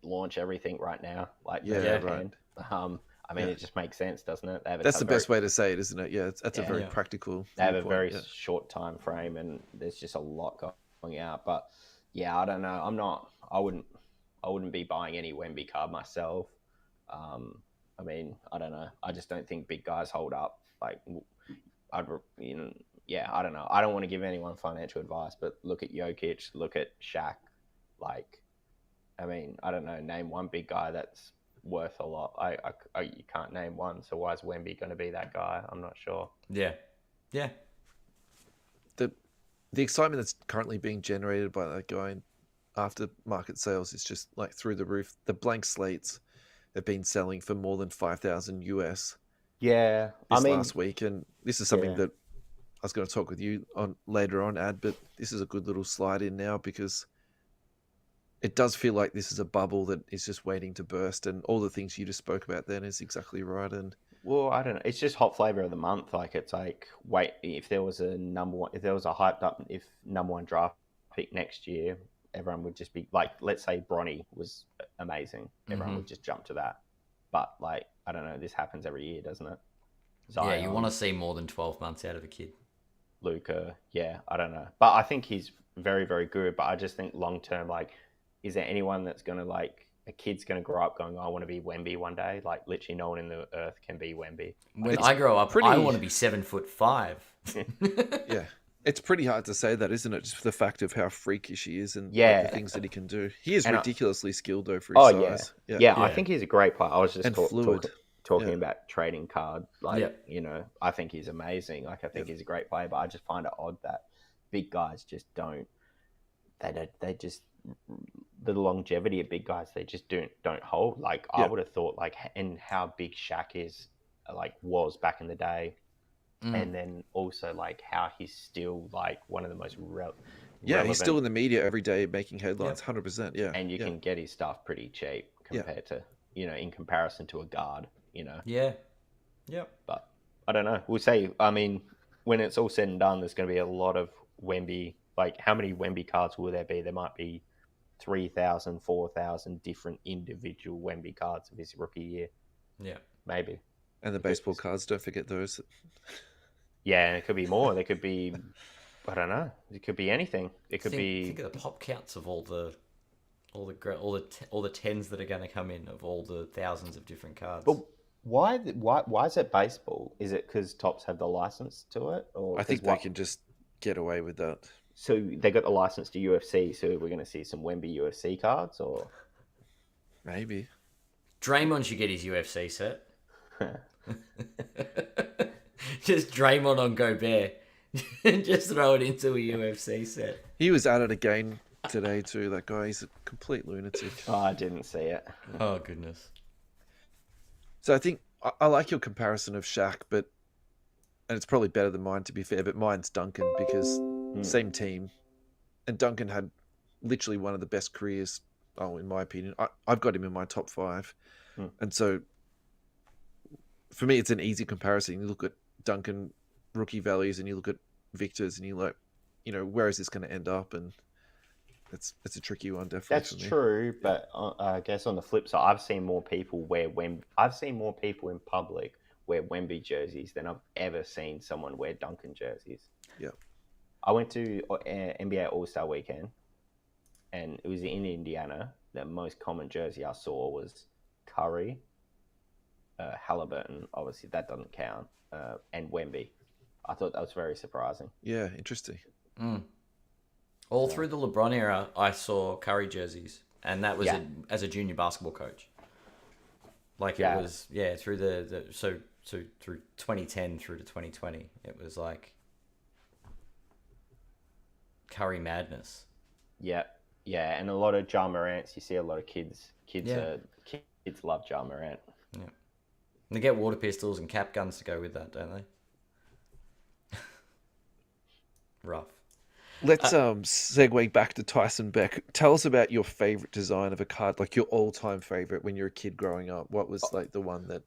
launch everything right now. Like, right. I mean, it just makes sense, doesn't it? That's the best way to say it, isn't it? Yeah, that's a very practical. They have a very short time frame, and there's just a lot going out. But yeah, I don't know. I wouldn't be buying any Wemby card myself. I mean, I don't know. I just don't think big guys hold up. Like, I don't know. I don't want to give anyone financial advice, but look at Jokic, look at Shaq. Like, I mean, I don't know. Name one big guy that's worth a lot. You can't name one. So why is Wemby going to be that guy? I'm not sure. Yeah. The excitement that's currently being generated by that guy after market sales is just like through the roof. The blank slates have been selling for more than 5,000 US. Yeah, last week, and this is something that I was going to talk with you on later on, Ad. But this is a good little slide in now because it does feel like this is a bubble that is just waiting to burst, and all the things you just spoke about then is exactly right. And well, I don't know. It's just hot flavor of the month. Like, it's like, wait, if there was a hyped up, if number one draft pick next year, everyone would just be like, let's say Bronny was amazing. Everyone would just jump to that. But like, I don't know. This happens every year, doesn't it? Zion, you want to see more than 12 months out of a kid. Luka, I don't know. But I think he's very, very good. But I just think long term, like, is there anyone that's going to, like, a kid's going to grow up going, I want to be Wemby one day? Like, literally no one in the earth can be Wemby. When I grow up, I want to be 7'5". Yeah. It's pretty hard to say that, isn't it? Just for the fact of how freakish he is and the things that he can do. He is ridiculously skilled, though, for his size. Yeah, I think he's a great player. I was just talking about trading cards. Like, I think he's amazing. Like, I think he's a great player, but I just find it odd that big guys just don't. They just the longevity of big guys. They just don't hold. Like, I would have thought, like, and how big Shaq is, like, was back in the day. And then also, like, how he's still, like, one of the most relevant. He's still in the media every day making headlines, 100%, And you can get his stuff pretty cheap compared to, in comparison to a guard, Yeah. Yep. But I don't know. We'll say, I mean, when it's all said and done, there's going to be a lot of Wemby. Like, how many Wemby cards will there be? There might be 3,000, 4,000 different individual Wemby cards of his rookie year. Yeah. Maybe. And the baseball cards, don't forget those. Yeah, and it could be more. There could be, I don't know. It could be anything. It could be. Think of the pop counts of all the tens that are going to come in of all the thousands of different cards. But why is it baseball? Is it because Topps have the license to it, or I think they can just get away with that. So they got the license to UFC. So we're going to see some Wemby UFC cards, or maybe Draymond should get his UFC set. Just Draymond on Gobert. Just throw it into a UFC set. He was at it again today too. That guy, he's a complete lunatic. Oh, I didn't see it. Oh, goodness. So I think I like your comparison of Shaq, and it's probably better than mine to be fair, but mine's Duncan because same team. And Duncan had literally one of the best careers, in my opinion. I've got him in my top 5. And so for me, it's an easy comparison. You look at Duncan rookie values and you look at Victor's and you're like, where is this going to end up? And it's a tricky one, definitely. That's true, but I guess on the flip side, I've seen more people in public wear Wemby jerseys than I've ever seen someone wear Duncan jerseys. Yeah. I went to NBA All-Star Weekend, and it was in Indiana. The most common jersey I saw was Curry, Halliburton. Obviously, that doesn't count, and Wemby. I thought that was very surprising. Yeah, interesting. All through the LeBron era, I saw Curry jerseys, and that was as a junior basketball coach. Like it was, through so through 2010 through to 2020, it was like Curry madness. Yeah, and a lot of Ja Morants. You see a lot of kids love Ja Morant. Yeah, they get water pistols and cap guns to go with that, don't they? Rough. Let's segue back to Tyson Beck. Tell us about your favorite design of a card, like your all-time favorite when you're a kid growing up. What was like the one that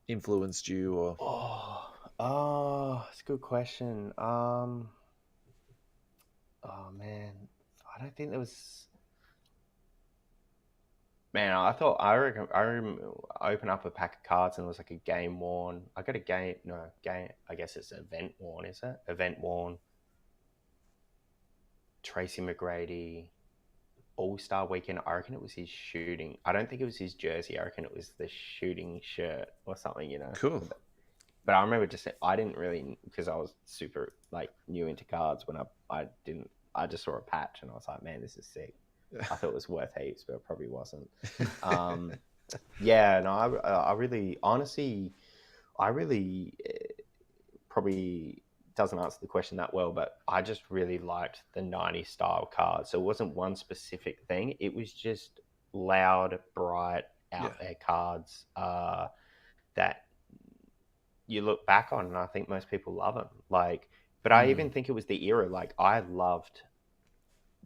influenced you? Or it's a good question. Oh man, I don't think there was. Man, I opened up a pack of cards and it was like a game worn. I got a game. I guess it's event worn. Is it event worn? Tracy McGrady, All-Star Weekend. I reckon it was his shooting. I don't think it was his jersey. I reckon it was the shooting shirt or something, Cool. But I remember I didn't really, because I was super like new into cards when I just saw a patch and I was like, man, this is sick. I thought it was worth heaps, but it probably wasn't. I really, honestly, probably doesn't answer the question that well, but I just really liked the 90s style cards. So it wasn't one specific thing. It was just loud, bright, out there cards that you look back on, and I think most people love them. But I even think it was the era. Like, I loved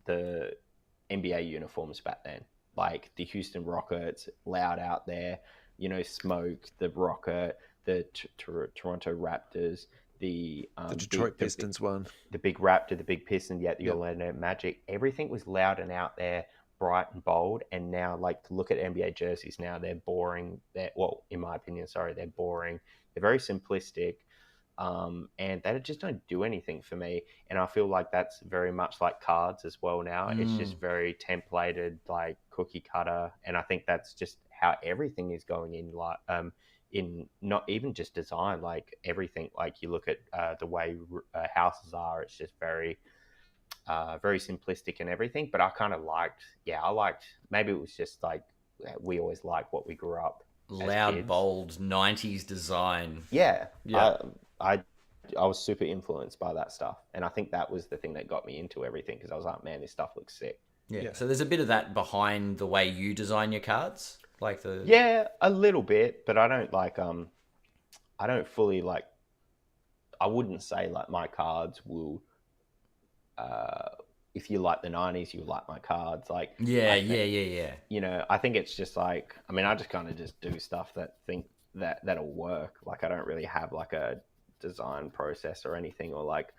the NBA uniforms back then. Like the Houston Rockets, loud out there, Smoke, the Rocket, the Toronto Raptors, the Detroit Pistons one, the big Raptor, the big Piston, the Orlando Magic. Everything was loud and out there, bright and bold. And now, like, to look at NBA jerseys now, they're boring. In my opinion, they're boring. They're very simplistic, and they just don't do anything for me. And I feel like that's very much like cards as well now. It's just very templated, like cookie cutter. And I think that's just how everything is going in. Like, in not even just design, like everything. Like you look at the way houses are, it's just very simplistic and everything. But I kind of liked, maybe it was just like we always liked what we grew up loud, bold 90s design. I was super influenced by that stuff, and I think that was the thing that got me into everything, because I was like, man, this stuff looks sick. So there's a bit of that behind the way you design your cards, like a little bit, but I don't like I don't fully like. I wouldn't say like my cards will. If you like the 90s, you like my cards. Like yeah. I think it's just like, I mean, I just kind of just do stuff that think that'll work. Like I don't really have like a design process or anything, or like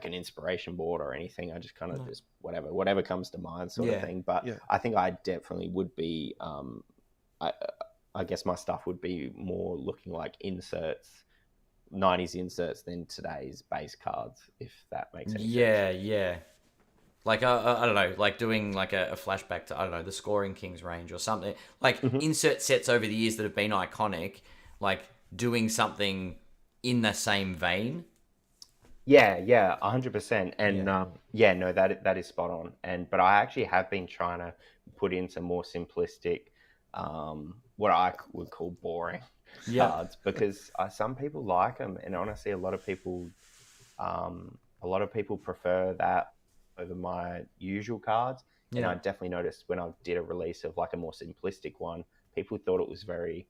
an inspiration board or anything. I just kind of just whatever comes to mind sort of thing. But I think I definitely would be I guess my stuff would be more looking like inserts, 90s inserts, than today's base cards, if that makes any sense. Yeah. Like, I don't know, like doing like a flashback to, I don't know, the Scoring Kings range or something. Like insert sets over the years that have been iconic, like doing something in the same vein. Yeah, 100%. And that is spot on. But I actually have been trying to put in some more simplistic, what I would call boring cards, because some people like them, and honestly, a lot of people prefer that over my usual cards. And I definitely noticed when I did a release of like a more simplistic one, people thought it was very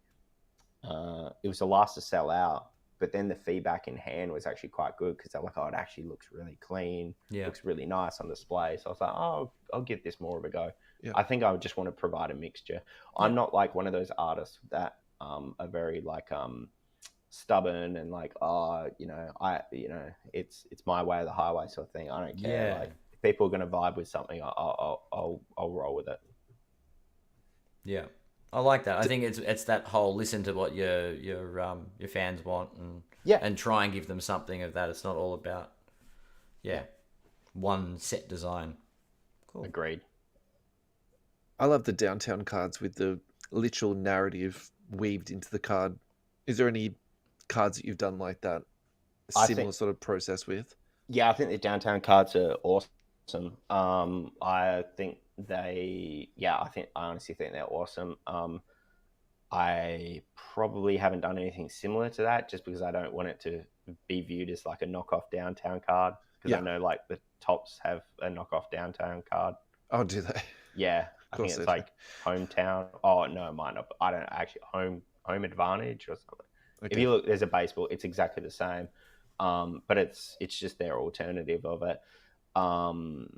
it was the last to sell out. But then the feedback in hand was actually quite good, because they're like, oh, it actually looks really clean, looks really nice on display. So I was like, oh, I'll give this more of a go. I think I would just want to provide a mixture. I'm not like one of those artists that are very like stubborn and like, it's my way or the highway sort of thing. I don't care. Like, if people are going to vibe with something, I'll roll with it. Yeah. I like that. I think it's that whole listen to what your fans want Yeah, and try and give them something of that. It's not all about yeah, one set design. Cool. agreed. I love the downtown cards with the literal narrative weaved into the card. Is there any cards that you've done like that? A I similar think, sort of process with? yeah, I think the downtown cards are awesome. I honestly think they're awesome. I probably haven't done anything similar to that just because I don't want it to be viewed as like a knockoff downtown card because I Yeah. know like the tops have a knockoff downtown card. Oh, do they? Yeah, I Of think course they it's do. like hometown. Oh no, it might not. I don't actually home advantage or something. If Okay. you look, there's a baseball. It's exactly the same, but it's just their alternative of it. Um,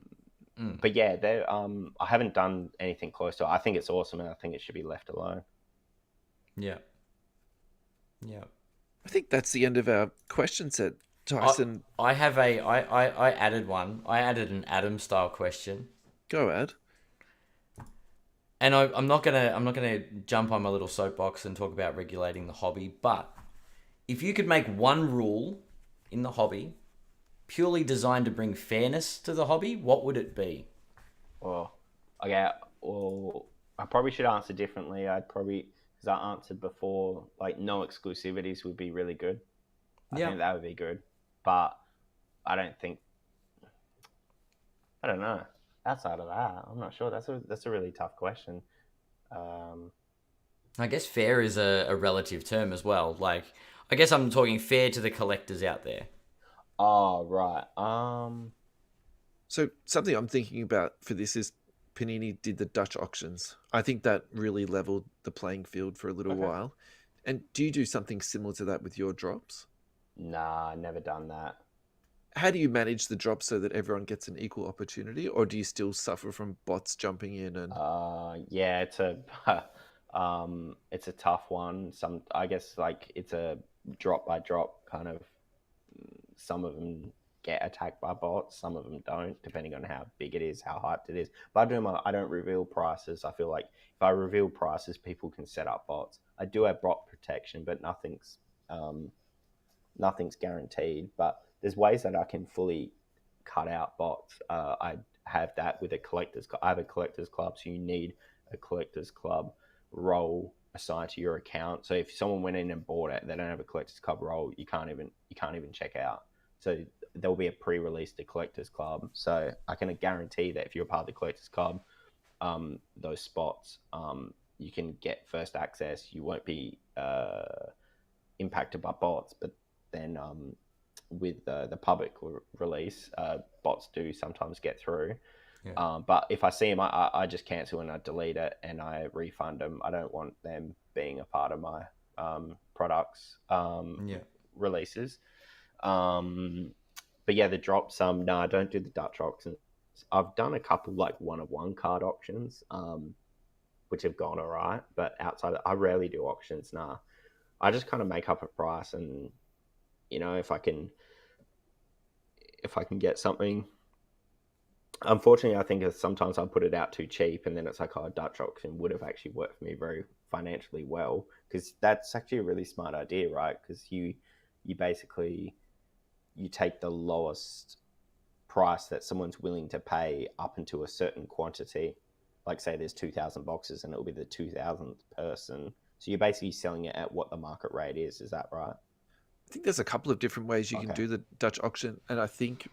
but yeah, they I haven't done anything close to it. I think it's awesome, and I think it should be left alone. Yeah. Yeah. I think that's the end of our question set, I, Tyson. I have I added one. I added an Adam style question. Go ahead. And I'm not gonna jump on my little soapbox and talk about regulating the hobby, but if you could make one rule in the hobby purely designed to bring fairness to the hobby, what would it be? Well, okay. Well, I probably should answer differently. I'd probably because I answered before, like no exclusivities would be really good. I Yeah. think that would be good, but I don't think. I don't know. Outside of that, I'm not sure. That's a really tough question. Um, I guess fair is a relative term as well. Like, I guess I'm talking fair to the collectors out there. oh right. So something I'm thinking about for this is Panini did the Dutch auctions. I think that really leveled the playing field for a little Okay. while. And do you do something similar to that with your drops? Nah, never done that. How do you manage the drops so that everyone gets an equal opportunity, or do you still suffer from bots jumping in and Yeah, it's a tough one. I guess like it's a drop by drop kind of. Some of them get attacked by bots, some of them don't, depending on how big it is, how hyped it is. But I don't reveal prices. I feel like if I reveal prices, people can set up bots. I do have bot protection, but nothing's guaranteed. But there's ways that I can fully cut out bots. I have that with I have a collectors club, so you need a collectors club role assigned to your account. So if someone went in and bought it, they don't have a collectors club role, you can't even check out. So there'll be a pre-release to collectors club. So I can guarantee that if you're a part of the collectors club, those spots, you can get first access. You won't be impacted by bots, but then with the public release, bots do sometimes get through. Yeah. But if I see them, I just cancel and I delete it and I refund them. I don't want them being a part of my products releases. But yeah, the drops. No, I don't do the Dutch auctions. I've done a couple like one-of-one card auctions, which have gone all right. But outside, I rarely do auctions. Nah, I just kind of make up a price, and if I can get something. Unfortunately, I think sometimes I put it out too cheap, and then it's like, oh, Dutch auction would have actually worked for me very financially well, because that's actually a really smart idea, right? Because you basically take the lowest price that someone's willing to pay up into a certain quantity. Like say there's 2,000 boxes, and it'll be the 2,000th person. So you're basically selling it at what the market rate is. Is that right? I think there's a couple of different ways you can do the Dutch auction, and I think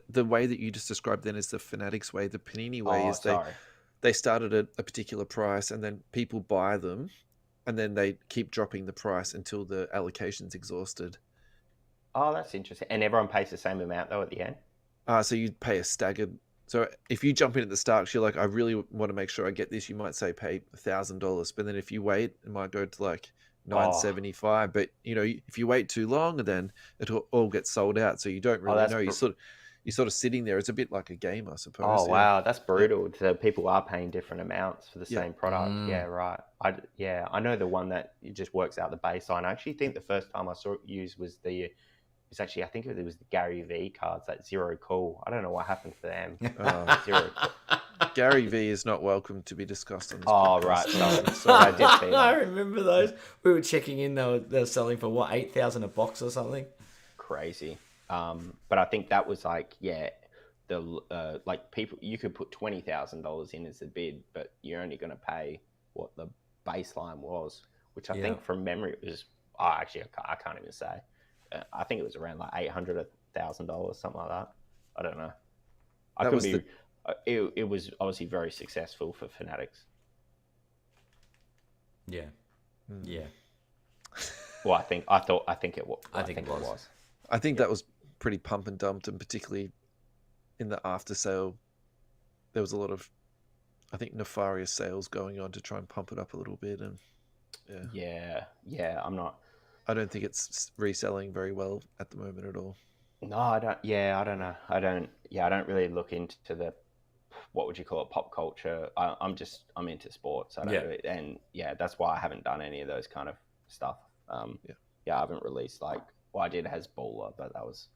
the way that you just described then is the Fanatics way. The Panini way is they started at a particular price, and then people buy them, and then they keep dropping the price until the allocation's exhausted. Oh, that's interesting. And everyone pays the same amount though at the end. So you'd pay a staggered. So if you jump in at the start, you're like, I really want to make sure I get this. You might say pay $1,000, but then if you wait, it might go to like $975. But if you wait too long, then it'll all get sold out. So you don't really know. You're sort of sitting there. It's a bit like a game, I suppose. Oh wow, that's brutal. So people are paying different amounts for the same product. Yeah, right. I know the one that it just works out the baseline. I actually think the first time I saw it used was the was actually, I think it was the Gary V cards, that Zero Cool. I don't know what happened to them. Zero Cool. Gary V is not welcome to be discussed on this Oh, podcast. right. Sorry. Sorry. I did see that. I remember those. We were checking in. They were selling for what, 8,000 a box or something. Crazy. But I think that was like, yeah, the like people, you could put $20,000 in as a bid, but you're only going to pay what the baseline was, which I think from memory it was. Oh, actually, I can't even say. I think it was around like $800, $1,000, something like that. I don't know. I could be. It was obviously very successful for Fanatics. Yeah. Yeah. Well, I think it was. I think it was. I think that was pretty pump and dumped, and particularly in the after sale, there was a lot of, I think, nefarious sales going on to try and pump it up a little bit. And yeah, I don't think it's reselling very well at the moment at all. No, I don't. Yeah, I don't know. I don't really look into the, what would you call it, pop culture. I'm into sports. I don't really, and that's why I haven't done any of those kind of stuff. I haven't released like, well, I did Hezbollah, but that was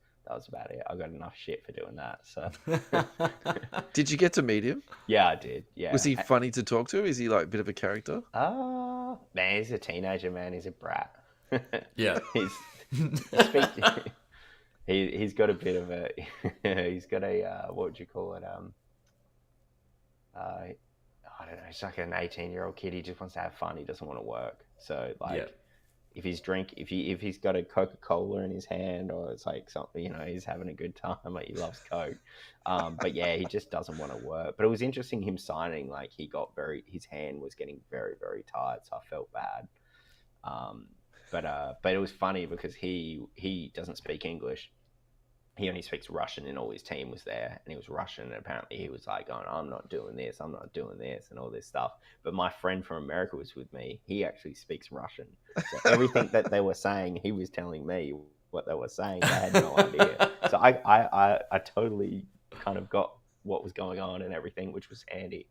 about it. I got enough shit for doing that. So, did you get to meet him? Yeah, I did. Yeah. Was he funny to talk to? Is he like a bit of a character? Man, he's a teenager. Man, he's a brat. Yeah. He's got a bit of a what would you call it? I don't know. He's like an 18-year-old kid. He just wants to have fun. He doesn't want to work. So like, if he's got a Coca-Cola in his hand, or it's like something, he's having a good time. Like, he loves Coke. But yeah, he just doesn't want to work. But it was interesting him signing. Like, his hand was getting very, very tired. So I felt bad. But it was funny because he doesn't speak English. He only speaks Russian, and all his team was there, and he was Russian, and apparently he was like going, I'm not doing this, and all this stuff. But my friend from America was with me. He actually speaks Russian. So everything that they were saying, he was telling me what they were saying. I had no idea. So I totally kind of got what was going on and everything, which was handy.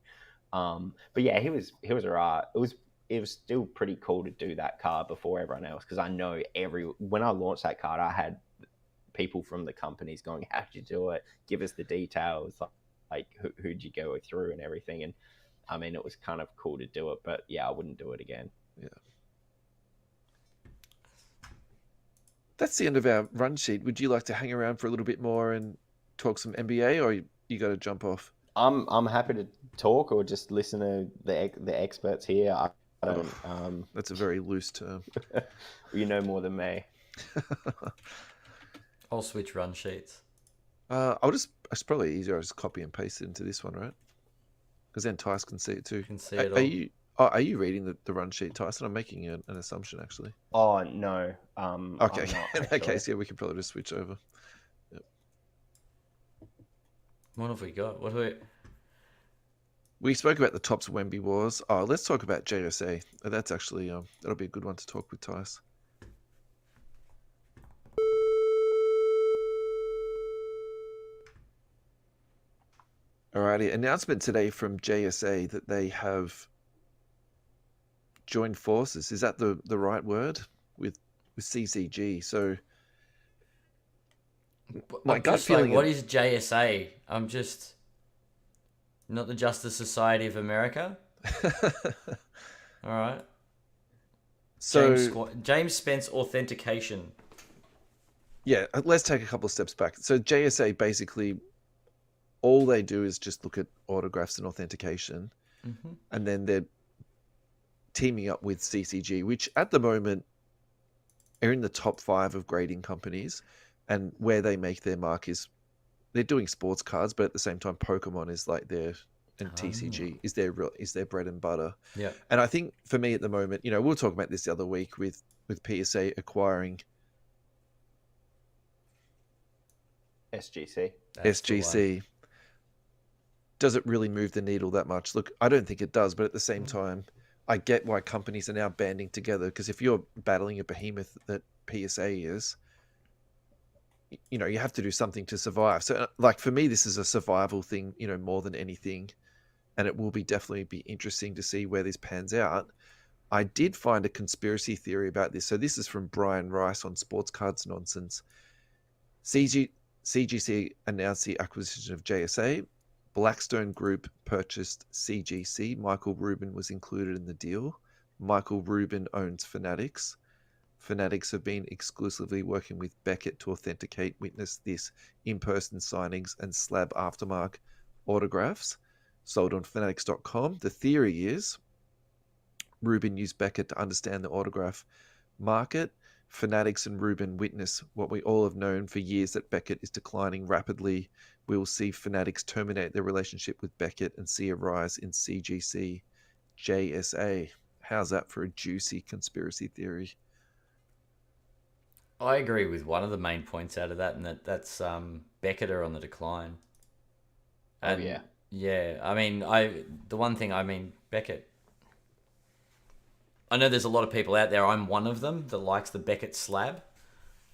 But yeah, he was alright. It was still pretty cool to do that card before everyone else, because I know when I launched that card, I had people from the companies going, how'd you do it? Give us the details, like who'd you go through and everything. And I mean, it was kind of cool to do it, but yeah, I wouldn't do it again. Yeah. That's the end of our run sheet. Would you like to hang around for a little bit more and talk some NBA, or you got to jump off? I'm happy to talk, or just listen to the experts here. I don't. That's a very loose term. You know more than me. I'll switch run sheets. It's probably easier. I'll just copy and paste it into this one, right? Because then Tyson can see it too. Can see it all. Are you reading the run sheet, Tyson? I'm making an assumption, actually. Oh, no. Okay. In that case, we can probably just switch over. Yep. What have we got? We spoke about the Topps Wemby Wars. Oh, let's talk about JSA. That's actually that'll be a good one to talk with Tyson. Alrighty, announcement today from JSA that they have joined forces. Is that the right word? With CCG. So my gut feeling, what is JSA? I'm just not the Justice Society of America. All right. So James Spence Authentication. Yeah, let's take a couple of steps back. So JSA basically, all they do is just look at autographs and authentication, and then they're teaming up with CCG, which at the moment are in the top 5 of grading companies, and where they make their mark is they're doing sports cards, but at the same time, Pokemon is like TCG is their bread and butter. Yeah, and I think for me at the moment, we were talking about this the other week with PSA acquiring SGC. Does it really move the needle that much? Look, I don't think it does, but at the same time, I get why companies are now banding together, because if you're battling a behemoth that PSA is, you have to do something to survive. So like for me, this is a survival thing, more than anything, and it will definitely be interesting to see where this pans out. I did find a conspiracy theory about this. So this is from Brian Rice on Sports Cards Nonsense. CGC announced the acquisition of JSA. Blackstone Group purchased CGC. Michael Rubin was included in the deal. Michael Rubin owns Fanatics. Fanatics have been exclusively working with Beckett to authenticate, witness this in-person signings and slab aftermark autographs sold on fanatics.com. The theory is Rubin used Beckett to understand the autograph market. Fanatics and Rubin witness what we all have known for years, that Beckett is declining rapidly. We will see Fanatics terminate their relationship with Beckett and see a rise in CGC JSA. How's that for a juicy conspiracy theory? I agree with one of the main points out of that, and that's Beckett are on the decline. And yeah. yeah, I mean, the one thing, I mean, Beckett, I know there's a lot of people out there, I'm one of them, that likes the Beckett slab.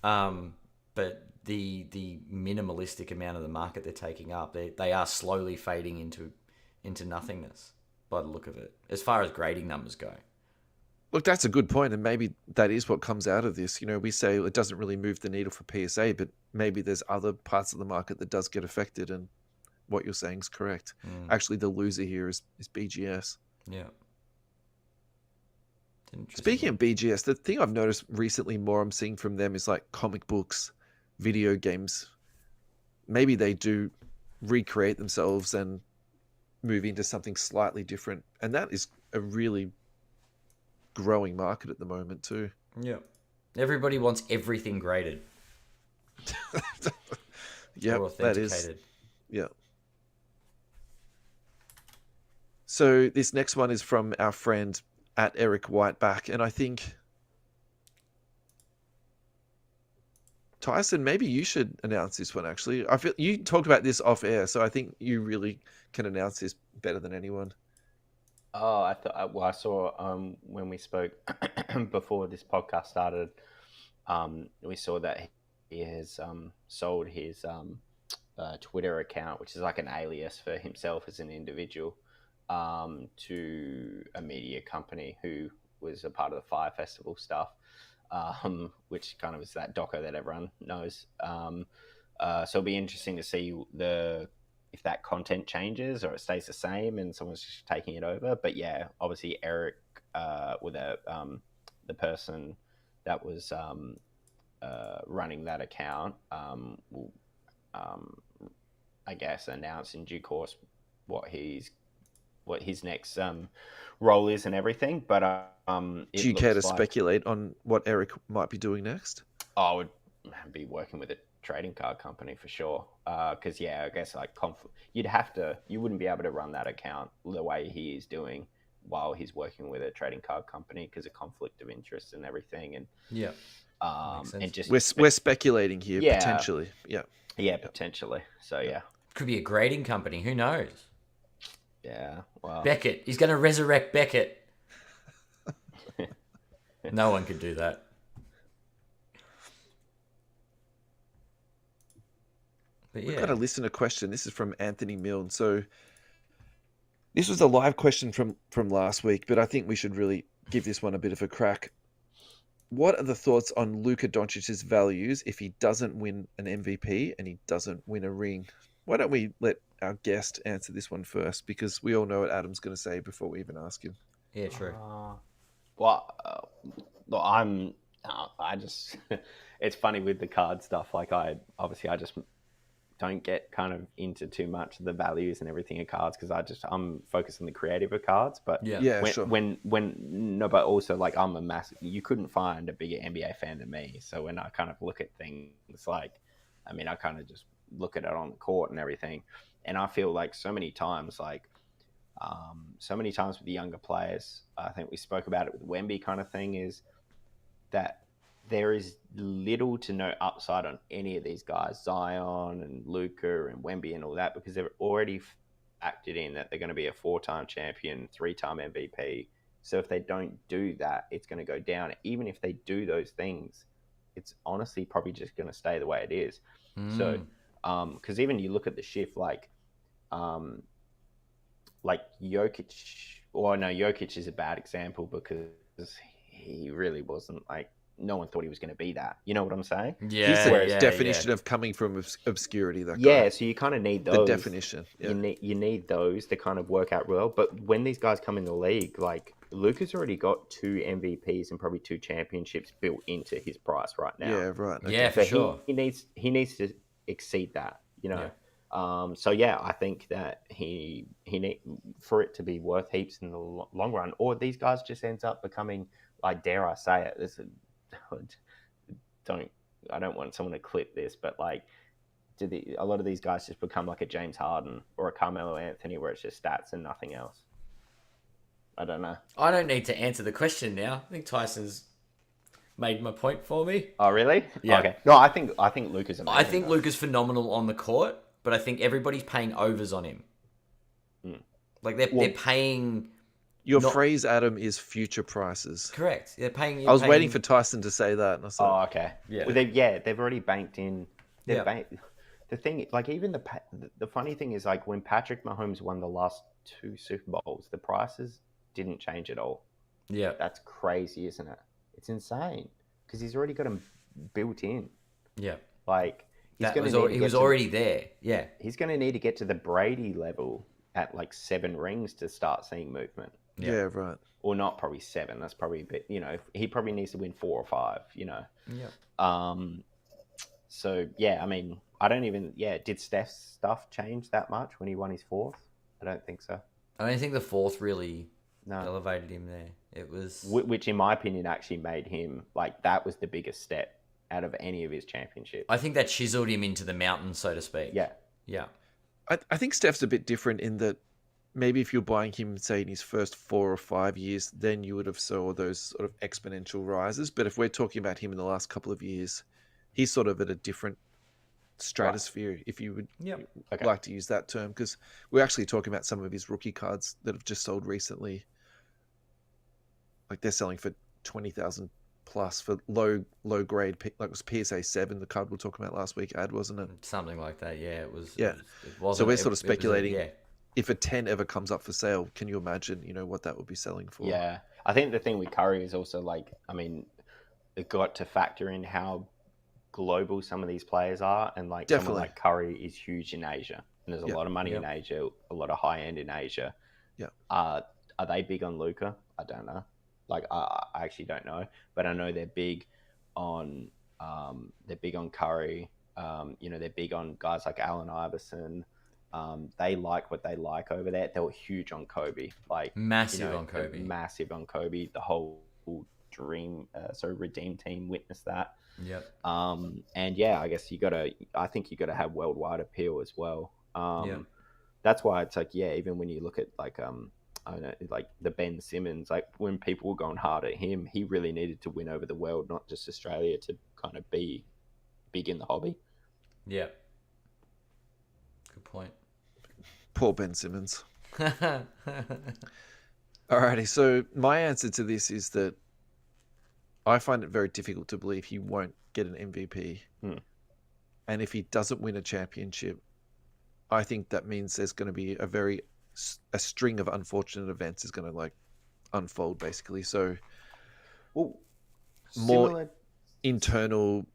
But the minimalistic amount of the market they're taking up, they are slowly fading into nothingness by the look of it, as far as grading numbers go. Look, that's a good point, and maybe that is what comes out of this. You know, we say it doesn't really move the needle for PSA, but maybe there's other parts of the market that does get affected, and what you're saying is correct. Actually, the loser here is BGS. Yeah. Speaking of BGS, the thing I've noticed recently more I'm seeing from them is like comic books, video games. Maybe they do recreate themselves and move into something slightly different, and that is a really growing market at the moment too. Yeah. Everybody wants everything graded. Yeah, or authenticated. Yeah. So this next one is from our friend at Eric Whiteback, and I think Tyson, maybe you should announce this one. Actually, I feel you talked about this off air, so I think you really can announce this better than anyone. Oh, I saw when we spoke before this podcast started, we saw that he has sold his Twitter account, which is like an alias for himself as an individual, to a media company who was a part of the Fire Festival stuff, which kind of is that doco that everyone knows. So it'll be interesting to see if that content changes or it stays the same and someone's just taking it over. But yeah, obviously Eric, with the person that was running that account, will, I guess, announce in due course what his next role is and everything. But do you care to speculate on what Eric might be doing next? I would be working with a trading card company for sure. Because I guess like you wouldn't be able to run that account the way he is doing while he's working with a trading card company because of conflict of interest and everything. And yeah, and just we're speculating here, potentially. Yeah, potentially. So yeah, could be a grading company. Who knows? Yeah, well, Beckett. He's going to resurrect Beckett. No one could do that. But We've got a listener question. This is from Anthony Milne. So this was a live question from last week, but I think we should really give this one a bit of a crack. What are the thoughts on Luka Doncic's values if he doesn't win an MVP and he doesn't win a ring? Why don't we let our guest answer this one first, because we all know what Adam's going to say before we even ask him. Yeah, true. Look, I just, it's funny with the card stuff. Like I just don't get kind of into too much of the values and everything of cards because I'm focused on the creative of cards. But sure. But also like I'm a massive. You couldn't find a bigger NBA fan than me. So when I kind of look at things, like, I mean, I kind of just look at it on the court and everything, and I feel like so many times with the younger players, I think we spoke about it with Wemby kind of thing, is that there is little to no upside on any of these guys, Zion and Luka and Wemby and all that, because they've already acted in that they're going to be a 4-time champion, 3-time MVP. So if they don't do that, it's going to go down. Even if they do those things, it's honestly probably just going to stay the way it is. So, because even you look at the shift, like Jokic, Jokic is a bad example because he really wasn't like no one thought he was going to be that. You know what I'm saying? Yeah, He's the yeah, definition yeah. of coming from obscurity. That Yeah, guy. so you kind of need The those. definition. Yeah. You need those to kind of work out well. But when these guys come in the league, like Luka's already got 2 MVPs and probably 2 championships built into his price right now. Yeah, right. Okay. Yeah, for So sure. he needs to exceed that, you know. Yeah. So yeah, I think that he need for it to be worth heaps in the long run, or these guys just ends up becoming, like, dare I say it, I don't want someone to clip this, but like, a lot of these guys just become like a James Harden or a Carmelo Anthony, where it's just stats and nothing else. I don't know. I don't need to answer the question now. I think Tyson's made my point for me. Oh, really? Yeah. Okay. No, I think Luka's amazing. I think Luka's phenomenal on the court, but I think everybody's paying overs on him. Like they're paying. Your phrase, Adam, is future prices. Correct. They're paying. I was waiting for Tyson to say that. And I said, Oh, okay. Yeah. Well, they've already banked in. The thing, like, even the funny thing is, like, when Patrick Mahomes won the last 2 Super Bowls, the prices didn't change at all. Yeah. That's crazy, isn't it? It's insane because he's already got them built in. Yeah. Like, he was already there. Yeah. He's going to need to get to the Brady level at like 7 rings to start seeing movement. yeah, right. Or not probably 7. That's probably a bit, you know, he probably needs to win 4 or 5, you know. Yeah. So yeah, I mean, I don't even, did Steph's stuff change that much when he won his 4th? I don't think so. I don't think the 4th really elevated him there. It was... Which, in my opinion, actually made him, like, that was the biggest step out of any of his championships. I think that chiseled him into the mountain, so to speak. Yeah. Yeah. I think Steph's a bit different in that maybe if you're buying him, say, in his first 4 or 5 years, then you would have saw those sort of exponential rises. But if we're talking about him in the last couple of years, he's sort of at a different stratosphere, if you would like to use that term, because we're actually talking about some of his rookie cards that have just sold recently. Like, they're selling for 20,000 plus for low grade, like it was PSA 7, the card we were talking about last week, wasn't it? Something like that. Yeah, it was. Yeah. It wasn't, so we're sort of speculating. Yeah. If a 10 ever comes up for sale, can you imagine, what that would be selling for? Yeah. I think the thing with Curry is also, like, I mean, it got to factor in how global some of these players are, and like Definitely. someone like Curry is huge in Asia, and there's a lot of money in Asia, a lot of high end in Asia. Yeah. Are they big on Luka? I don't know. Like, I actually don't know, but I know they're big on Curry. They're big on guys like Allen Iverson. They like what they like over there. They were huge on Kobe, like massive on Kobe. Massive on Kobe. The whole Redeem team witnessed that. Yep. And yeah, I guess I think you gotta have worldwide appeal as well. That's why it's like, even when you look at like, I don't know, like the Ben Simmons, like when people were going hard at him, he really needed to win over the world, not just Australia, to kind of be big in the hobby. Yeah. Good point. Poor Ben Simmons. Alrighty, so my answer to this is that I find it very difficult to believe he won't get an MVP. And if he doesn't win a championship, I think that means there's going to be a string of unfortunate events is going to like unfold, basically. So more internal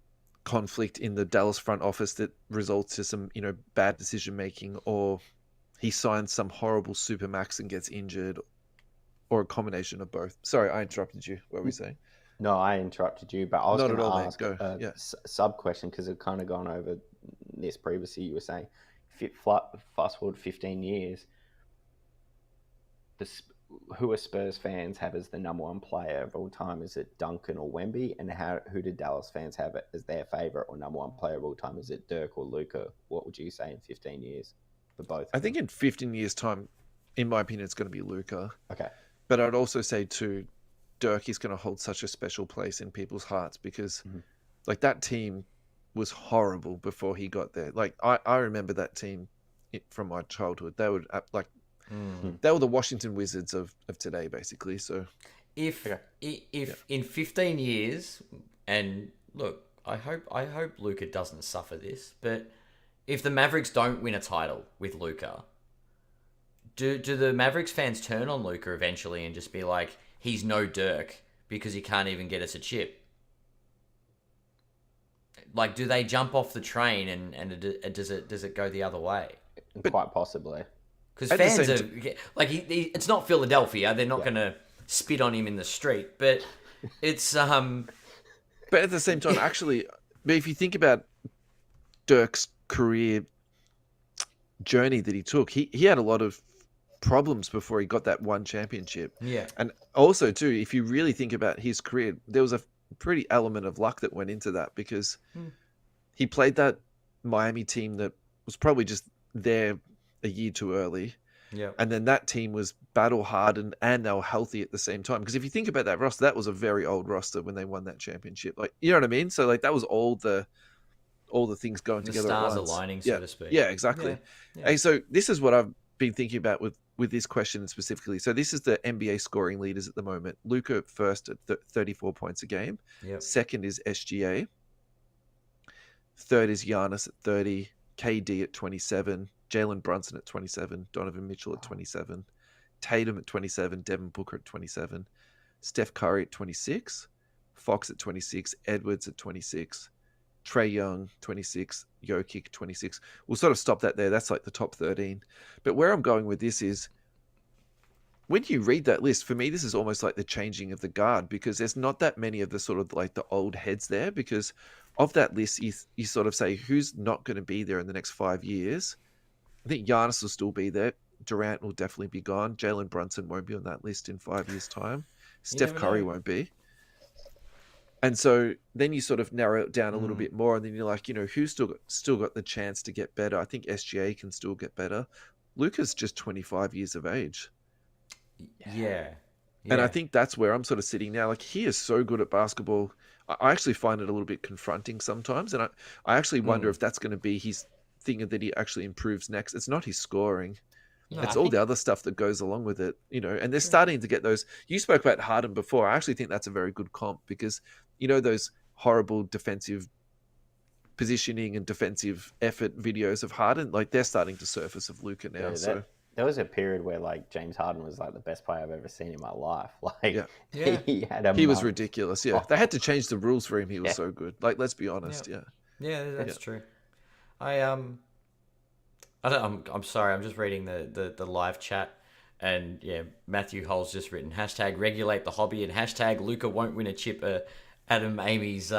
conflict in the Dallas front office that results to some, bad decision making, or he signs some horrible supermax and gets injured, or a combination of both. Sorry, I interrupted you. What were we saying? No, I interrupted you, but I was going to ask a sub question, because I've kind of gone over this previously. You were saying, fast forward 15 years, who are Spurs fans have as the number 1 player of all time? Is it Duncan or Wemby? And who do Dallas fans have as their favorite or number 1 player of all time? Is it Dirk or Luka? What would you say in 15 years for both? I think in 15 years' time, in my opinion, it's going to be Luka. Okay. But I'd also say too, Dirk is going to hold such a special place in people's hearts, because like that team was horrible before he got there. Like I remember that team from my childhood. They would they were the Washington Wizards of today, basically. So if in 15 years, and look, I hope Luka doesn't suffer this, but if the Mavericks don't win a title with Luka, do the Mavericks fans turn on Luka eventually and just be like, he's no Dirk because he can't even get us a chip? Like, do they jump off the train and does it go the other way? Quite possibly. Because At the fans same are like, it's not Philadelphia. They're not Yeah. going to spit on him in the street, but it's But at the same time, actually, if you think about Dirk's career journey that he took, he had a lot of problems before he got that one championship. Yeah. And also, too, if you really think about his career, there was a pretty element of luck that went into that because he played that Miami team that was probably just there a year too early. Yeah. And then that team was battle hardened and they were healthy at the same time. Because if you think about that roster, that was a very old roster when they won that championship. Like, you know what I mean? So like that was all the things going The together. stars at once. aligning, yeah. so to speak. Yeah, exactly. Yeah. Hey, so this is what I've been thinking about with this question specifically. So this is the NBA scoring leaders at the moment. Luka first at 34 points a game. Yep. Second is SGA. Third is Giannis at 30. KD at 27. Jalen Brunson at 27. Donovan Mitchell at 27. Tatum at 27. Devin Booker at 27. Steph Curry at 26. Fox at 26. Edwards at 26. Trae Young, 26, Jokic, 26. We'll sort of stop that there. That's like the top 13. But where I'm going with this is, when you read that list, for me, this is almost like the changing of the guard because there's not that many of the sort of like the old heads there because of that list, you sort of say, who's not going to be there in the next 5 years? I think Giannis will still be there. Durant will definitely be gone. Jalen Brunson won't be on that list in 5 years' time. Steph Curry won't be. And so then you sort of narrow it down a little bit more, and then you're like, who's still got the chance to get better? I think SGA can still get better. Luka's just 25 years of age. Yeah. And I think that's where I'm sort of sitting now. Like, he is so good at basketball. I actually find it a little bit confronting sometimes, and I actually wonder if that's going to be his thing that he actually improves next. It's not his scoring. No, It's all the other stuff that goes along with it, and they're starting to get those. You spoke about Harden before. I actually think that's a very good comp because, those horrible defensive positioning and defensive effort videos of Harden, like they're starting to surface of Luka now. Yeah, there was a period where like James Harden was like the best player I've ever seen in my life. Like he was ridiculous. Yeah, they had to change the rules for him. He was so good. Like, let's be honest. Yeah, that's true. I'm sorry. I'm just reading the live chat, and Matthew Hull's just written #regulate the hobby and #Luka won't win a chip. Adam Amy's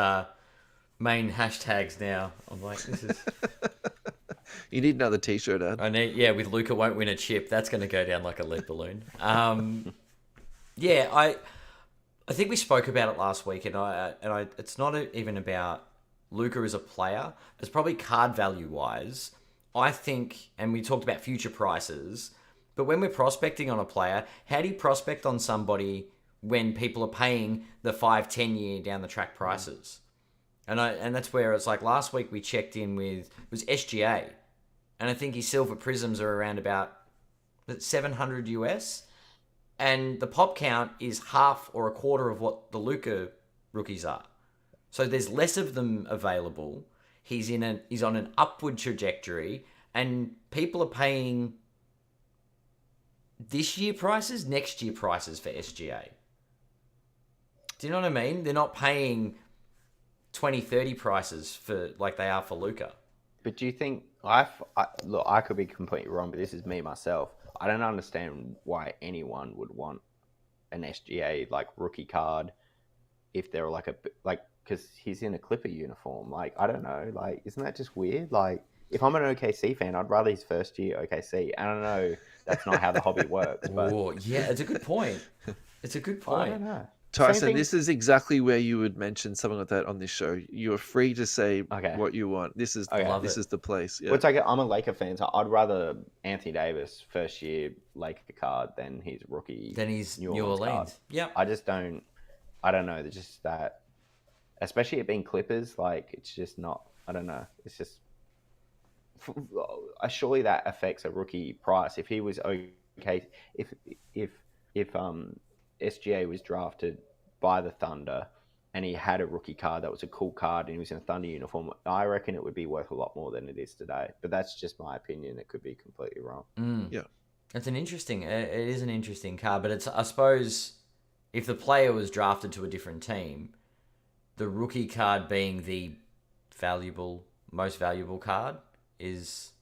main hashtags now. I'm like, this is. You need another T-shirt, Ad. I need, with Luka won't win a chip. That's going to go down like a lead balloon. I think we spoke about it last week, and I it's not even about Luka as a player. It's probably card value wise. I think, and we talked about future prices, but when we're prospecting on a player, how do you prospect on somebody when people are paying the 5-10 year down the track prices? And that's where it's like last week we checked in with, it was SGA, and I think his silver prisms are around about 700 US, and the pop count is half or a quarter of what the Luka rookies are. So there's less of them available. He's on an upward trajectory, and people are paying this year prices, next year prices for SGA. Do you know what I mean? They're not paying 20-30 prices for like they are for Luka. But do you think look, I could be completely wrong, but this is me myself. I don't understand why anyone would want an SGA like rookie card if they're because he's in a Clipper uniform. Like, I don't know. Like, isn't that just weird? Like, if I'm an OKC fan, I'd rather his first year OKC. I don't know. That's not how the hobby works. But it's a good point. It's a good point. I don't know. Tyson, this is exactly where you would mention something like that on this show. You are free to say what you want. This is the place. Yeah. Well, I'm a Laker fan, so I'd rather Anthony Davis first year Laker card than his rookie. Than his New Orleans. Yeah. I just don't. I don't know. There's just that, especially it being Clippers. Like, it's just not. I don't know. It's just. Surely that affects a rookie price. If he was okay, if SGA was drafted by the Thunder and he had a rookie card that was a cool card and he was in a Thunder uniform, I reckon it would be worth a lot more than it is today. But that's just my opinion. It could be completely wrong. Yeah. It is an interesting card, but I suppose if the player was drafted to a different team, the rookie card being the most valuable card is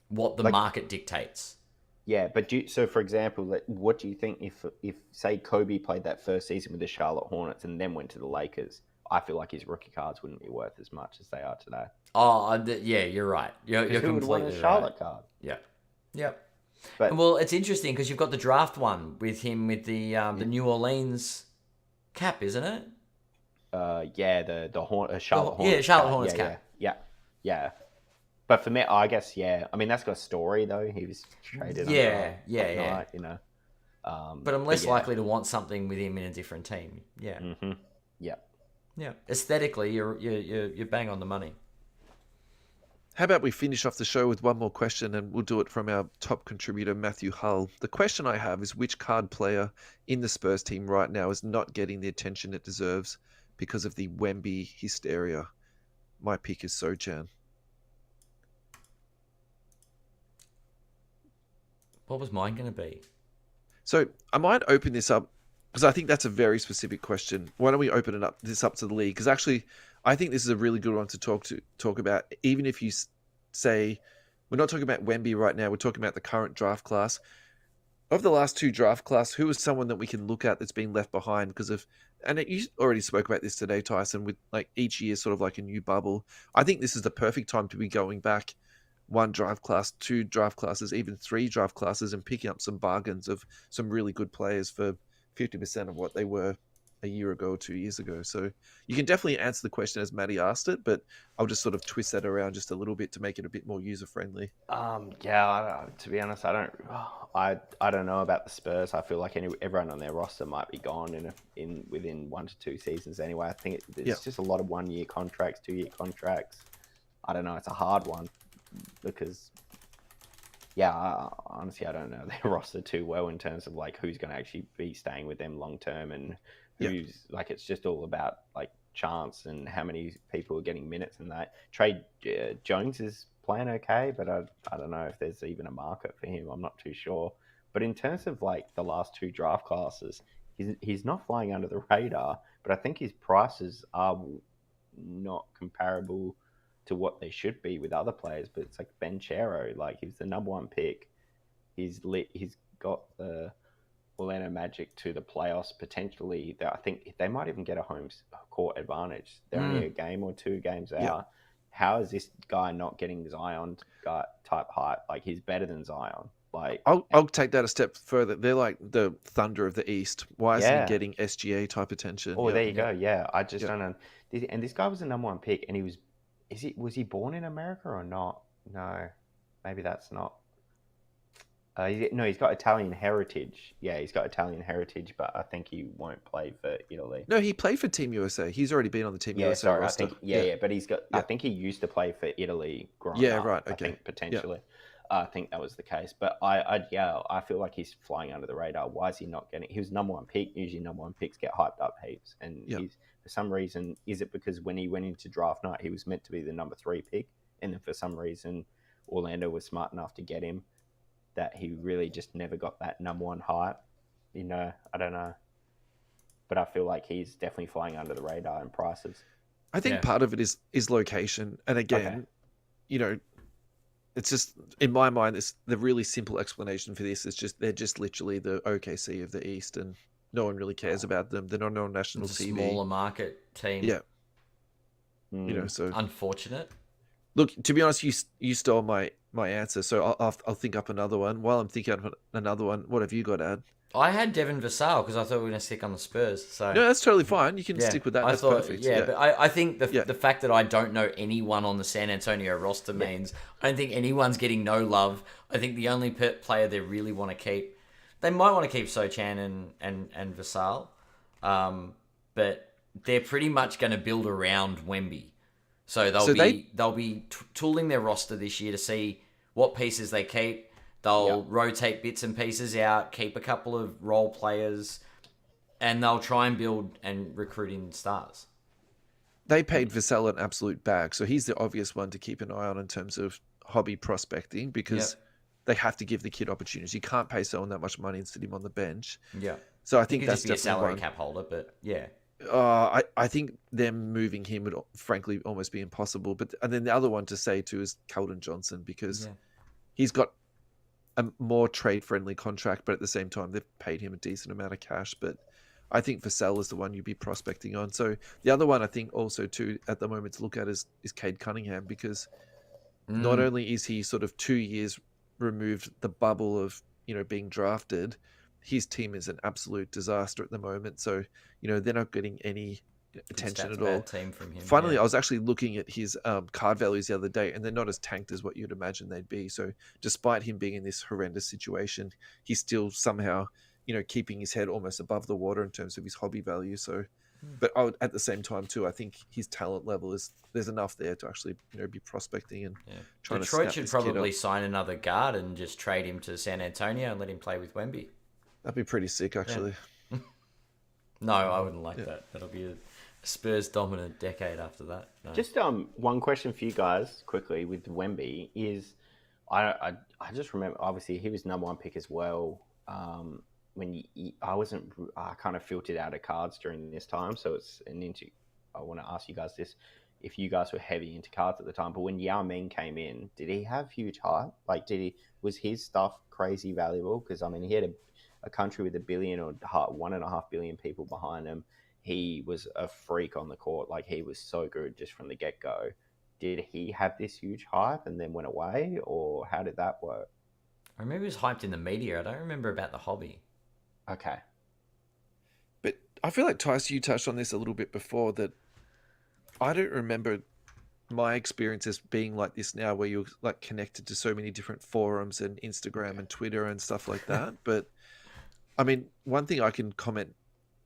what the market dictates. Yeah, but so for example, what do you think if say Kobe played that first season with the Charlotte Hornets and then went to the Lakers? I feel like his rookie cards wouldn't be worth as much as they are today. Oh, yeah, you're right. You're who would want a Charlotte card? Yeah, yep. But well, it's interesting because you've got the draft one with him with the New Orleans cap, isn't it? The Charlotte Hornets. Yeah, Charlotte Hornets cap. Yeah. But for me, I guess, yeah. I mean, that's got a story though. He was traded. Yeah. Night, you know. But I'm less likely to want something with him in a different team. Yeah. Mm-hmm. Yeah. Yeah. Aesthetically, you're bang on the money. How about we finish off the show with one more question, and we'll do it from our top contributor, Matthew Hull. The question I have is, which card player in the Spurs team right now is not getting the attention it deserves because of the Wemby hysteria? My pick is Sochan. What was mine going to be? So I might open this up because I think that's a very specific question. Why don't we open this up to the league? Because actually, I think this is a really good one to talk about. Even if you say we're not talking about Wemby right now, we're talking about the current draft class. Of the last two draft class, who is someone that we can look at that's been left behind because of? And you already spoke about this today, Tyson. With like each year, sort of like a new bubble. I think this is the perfect time to be going back. One draft class, two draft classes, even three draft classes, and picking up some bargains of some really good players for 50% of what they were a year ago or 2 years ago. So you can definitely answer the question as Maddie asked it, but I'll just sort of twist that around just a little bit to make it a bit more user friendly. To be honest, I don't know about the Spurs. I feel like everyone on their roster might be gone within 1 to 2 seasons anyway. I think it's just a lot of 1 year contracts, 2 year contracts. I don't know. It's a hard one because honestly, I don't know their roster too well in terms of like who's going to actually be staying with them long term and who's like, it's just all about like chance and how many people are getting minutes and that. Trey Jones is playing okay, but I don't know if there's even a market for him. I'm not too sure. But in terms of like the last 2 draft classes, he's not flying under the radar, but I think his prices are not comparable to what they should be with other players. But it's like Ben Chero, like he's the number 1 pick. He's got the Orlando Magic to the playoffs potentially. I think they might even get a home court advantage. They're only a game or 2 games out. How is this guy not getting Zion type hype? Like he's better than Zion. Like I'll take that a step further. They're like the Thunder of the East. Why isn't he getting SGA type attention? Oh, there you go. Yeah, I just don't know. And this guy was the number 1 pick, and he was. Was he born in America or not? No, maybe that's not. He's got Italian heritage. Yeah, he's got Italian heritage, but I think he won't play for Italy. No, he played for Team USA. He's already been on the Team USA roster. But he's got. I think he used to play for Italy growing up. Yeah, right. Okay. I think potentially. I think that was the case, but I feel like he's flying under the radar. Why is he not getting? He was number 1 pick. Usually, number 1 picks get hyped up heaps, and he's for some reason. Is it because when he went into draft night, he was meant to be the number 3 pick, and then for some reason, Orlando was smart enough to get him, that he really just never got that number 1 hype. You know, I don't know, but I feel like he's definitely flying under the radar in prices. I think part of it is location, and again, you know. It's just, in my mind, the really simple explanation for this is just they're just literally the OKC of the East, and no one really cares about them. They're not on national it's a TV. Smaller market team. Yeah. You know, so unfortunate. Look, to be honest, you stole my answer, so I'll think up another one. While I'm thinking of another one, what have you got, Ad? I had Devin Vassell because I thought we were going to stick on the Spurs. So no, that's totally fine. You can stick with that. That's perfect. Yeah, but I think the fact that I don't know anyone on the San Antonio roster means I don't think anyone's getting no love. I think the only player they really want to keep, they might want to keep Sochan and Vassell, but they're pretty much going to build around Wemby. So they'll be tooling their roster this year to see what pieces they keep. They'll rotate bits and pieces out, keep a couple of role players, and they'll try and build and recruit in stars. They paid Vassell an absolute bag, so he's the obvious one to keep an eye on in terms of hobby prospecting because they have to give the kid opportunities. You can't pay someone that much money and sit him on the bench. Yeah. So I think he could that's just be a definitely salary one. cap holder, but yeah. I think them moving him would frankly almost be impossible. But and then the other one to say too is Keldon Johnson, because he's got a more trade friendly contract, but at the same time they've paid him a decent amount of cash. But I think Vassell is the one you'd be prospecting on. So the other one I think also too at the moment to look at is Cade Cunningham, because not only is he sort of 2 years removed the bubble of being drafted, his team is an absolute disaster at the moment. So they're not getting any attention at all. Team from him. Finally, I was actually looking at his card values the other day, and they're not as tanked as what you'd imagine they'd be. So despite him being in this horrendous situation, he's still somehow keeping his head almost above the water in terms of his hobby value. So but at the same time too, I think his talent level there's enough there to actually be prospecting and trying Detroit to should probably sign another guard and just trade him to San Antonio and let him play with Wemby. That'd be pretty sick, actually. No, I wouldn't like that. That'll be a Spurs dominant decade after that. No. Just one question for you guys quickly with Wemby is, I just remember obviously he was number one pick as well. I kind of filtered out of cards during this time, so I want to ask you guys this: if you guys were heavy into cards at the time, but when Yao Ming came in, did he have huge hype? Like, was his stuff crazy valuable? Because I mean, he had a country with 1 billion or 1.5 billion people behind him. He was a freak on the court. Like, he was so good just from the get go. Did he have this huge hype and then went away, or how did that work? I remember he was hyped in the media. I don't remember about the hobby. Okay. But I feel like, Tice, you touched on this a little bit before, that I don't remember my experiences being like this now, where you're like connected to so many different forums and Instagram and Twitter and stuff like that. But I mean, one thing I can comment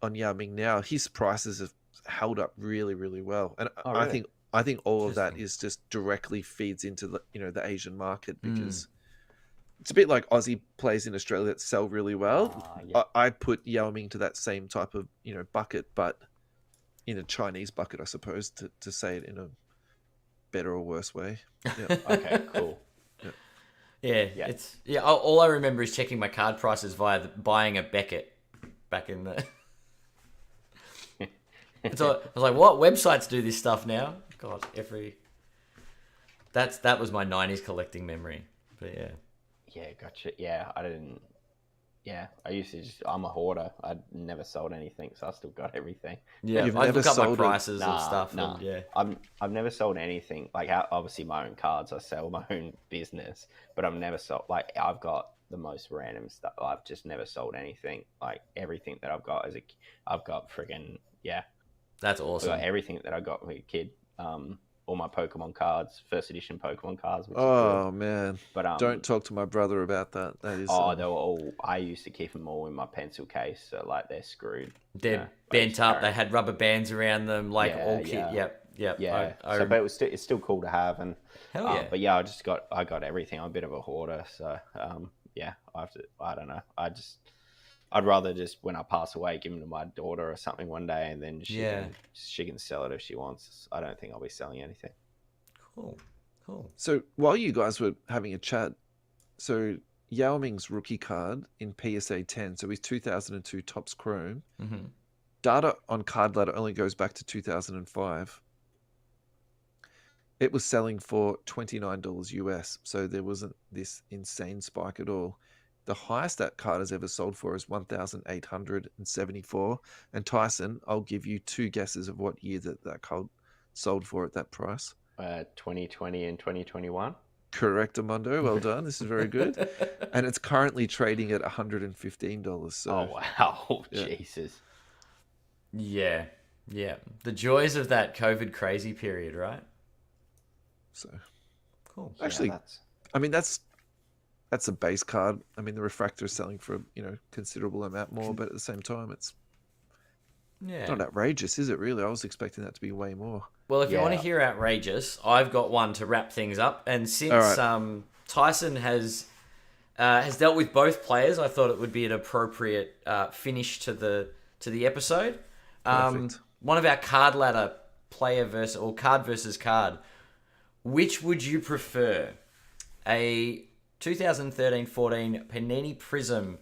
on Yao Ming now, his prices have held up really, really well. And really? I think all of that is just directly feeds into the the Asian market, because it's a bit like Aussie players in Australia that sell really well. I put Yao Ming to that same type of bucket, but in a Chinese bucket, I suppose, to say it in a better or worse way. Yeah. Okay, cool. Yeah. All I remember is checking my card prices via buying a Beckett back in the. So I was like, "What websites do this stuff now?" God, that was my '90s collecting memory. But yeah. Yeah, gotcha. Yeah, I used to I'm a hoarder. I never sold anything, so I still got everything. Yeah, I look up my prices of stuff. Nah. I've never sold anything. Like, obviously my own cards, I sell my own business, but I've never sold, like, I've got the most random stuff. I've just never sold anything. Like, everything that I've got I've got friggin', That's awesome. I've got everything that I got when I was a kid. All my Pokemon cards, first edition Pokemon cards. Which is good. Man! But don't talk to my brother about that. That is. They were all. I used to keep them all in my pencil case, so like they're screwed. They're bent up. They had rubber bands around them, like all kid. Yep. Yeah. But it's still cool to have, and hell yeah. But yeah, I got everything. I'm a bit of a hoarder, so I don't know. I'd rather just, when I pass away, give them to my daughter or something one day, and then she can sell it if she wants. I don't think I'll be selling anything. Cool. So while you guys were having a chat, so Yao Ming's rookie card in PSA 10, so his 2002 Topps Chrome, data on Card Ladder only goes back to 2005. It was selling for $29 US, so there wasn't this insane spike at all. The highest that card has ever sold for is 1,874. And Tyson, I'll give you 2 guesses of what year that card sold for at that price. 2020 and 2021. Correct, Amondo. Well done. This is very good. And it's currently trading at $115. So, oh wow, Jesus. Yeah. The joys of that COVID crazy period, right? So cool. Actually, that's a base card. I mean, the refractor is selling for considerable amount more, but at the same time, it's not outrageous, is it? Really, I was expecting that to be way more. Well, if you want to hear outrageous, I've got one to wrap things up. And since Tyson has dealt with both players, I thought it would be an appropriate finish to the episode. One of our card ladder card versus card. Which would you prefer? A 2013-14 Panini Prism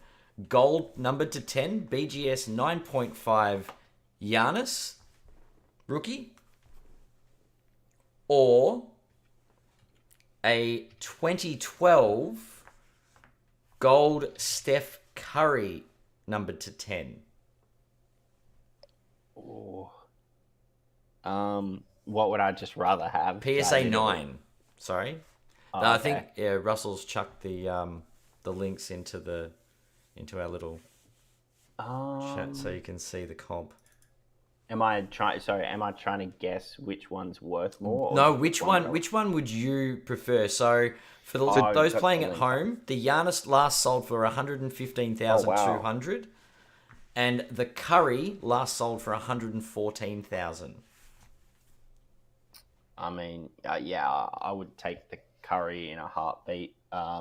Gold numbered to 10 BGS 9.5 Giannis rookie or a 2012 gold Steph Curry numbered to 10? Oh. What would I just rather have? PSA 9. Sorry. I okay. think Russell's chucked the links into our little chat so you can see the comp. Am I trying to guess which one's worth more? Or No, just which one would you prefer? So for those playing at home, the Giannis last sold for 115,200, and the Curry last sold for 114,000. I mean, I would take the Curry in a heartbeat. I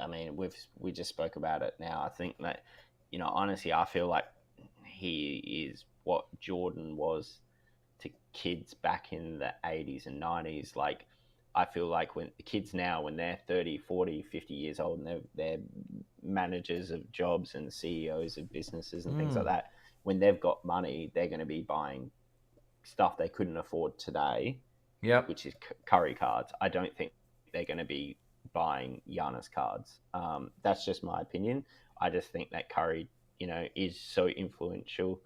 mean, we just spoke about it now. I think that, honestly, I feel like he is what Jordan was to kids back in the 80s and 90s. Like, I feel like when the kids now, when they're 30, 40, 50 years old and they're managers of jobs and CEOs of businesses and things like that, when they've got money, they're going to be buying stuff they couldn't afford today. Yep. Which is Curry cards. I don't think they're going to be buying Giannis cards. That's just my opinion. I just think that Curry, is so influential,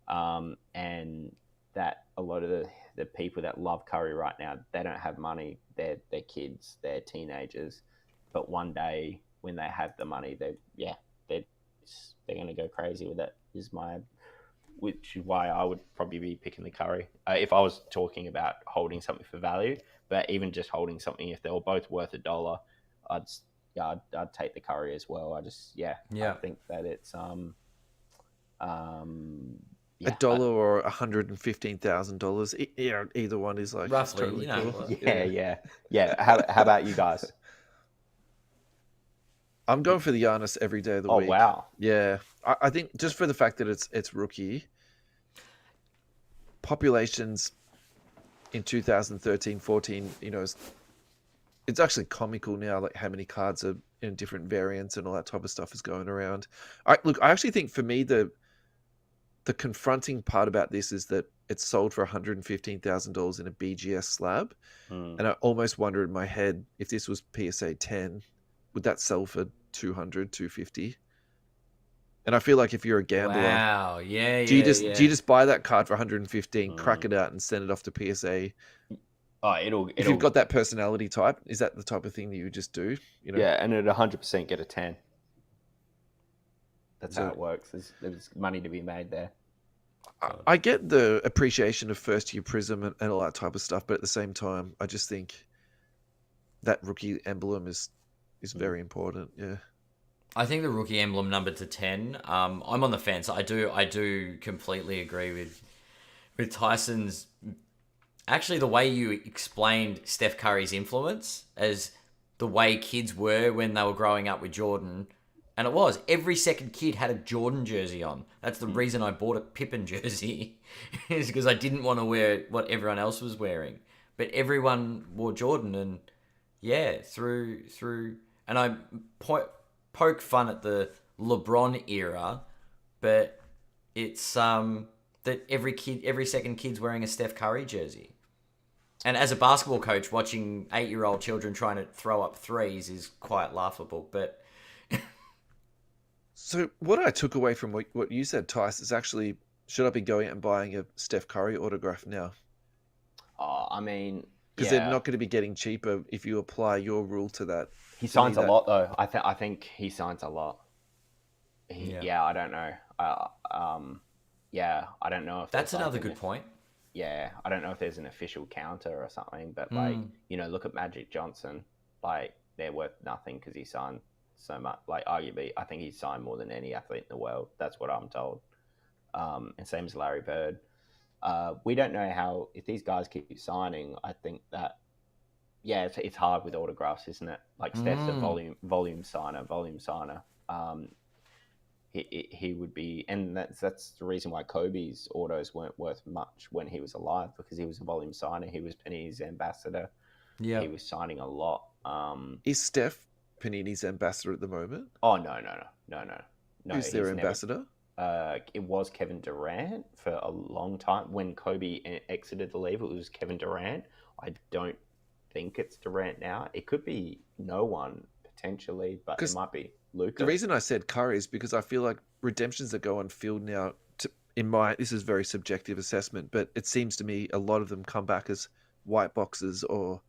and that a lot of the people that love Curry right now, they don't have money. They're kids, they're teenagers, but one day when they have the money, they're going to go crazy with it. Which is why I would probably be picking the Curry if I was talking about holding something for value. But even just holding something, if they were both worth $1, I'd take the Curry as well. I think that it's $1 or $115,000. Either one is like roughly, totally cool. Yeah. How about you guys? I'm going for the Giannis every day of the week. Oh wow! Yeah, I think just for the fact that it's rookie. Populations in 2013, 14, it's actually comical now, like how many cards are in different variants and all that type of stuff is going around. I actually think for me the confronting part about this is that it's sold for $115,000 in a BGS slab, and I almost wonder in my head if this was PSA 10. Would that sell for 200, 250? And I feel like if you're a gambler, do you just buy that card for 115, crack it out, and send it off to PSA? Oh, if you've got that personality type, is that the type of thing that you would just do? Yeah, and it'd 100% get a 10. That's how it works. There's money to be made there. I get the appreciation of first year Prism and all that type of stuff, but at the same time, I just think that rookie emblem is very important. Yeah, I think the rookie emblem numbered to 10. I'm on the fence. I do completely agree with Tyson's. Actually, the way you explained Steph Curry's influence as the way kids were when they were growing up with Jordan, and it was every second kid had a Jordan jersey on. That's the reason I bought a Pippen jersey, is because I didn't want to wear what everyone else was wearing. But everyone wore Jordan, and through. And I poke fun at the LeBron era, but it's that every second kid's wearing a Steph Curry jersey. And as a basketball coach, watching 8-year-old children trying to throw up threes is quite laughable. But so what I took away from what you said, Tice, is actually, should I be going out and buying a Steph Curry autograph now? I mean, because they're not going to be getting cheaper if you apply your rule to that. He signs a lot, though. I think he signs a lot. I don't know. I don't know if that's another good point. Yeah, I don't know if there's an official counter or something, but look at Magic Johnson. Like, they're worth nothing because he signed so much. Like, arguably, I think he signed more than any athlete in the world. That's what I'm told. And same as Larry Bird. We don't know how, if these guys keep signing, I think that, it's hard with autographs, isn't it? Like, Steph's a volume signer. He would be, and that's the reason why Kobe's autos weren't worth much when he was alive, because he was a volume signer. He was Panini's ambassador. Yeah, he was signing a lot. Is Steph Panini's ambassador at the moment? Oh no. Who's their ambassador? it was Kevin Durant for a long time. When Kobe exited the league, it was Kevin Durant. I don't think it's Durant now. It could be no one potentially, but it might be Luka. The reason I said Curry is because I feel like redemptions that go on field now, this is very subjective assessment, but it seems to me a lot of them come back as white boxes or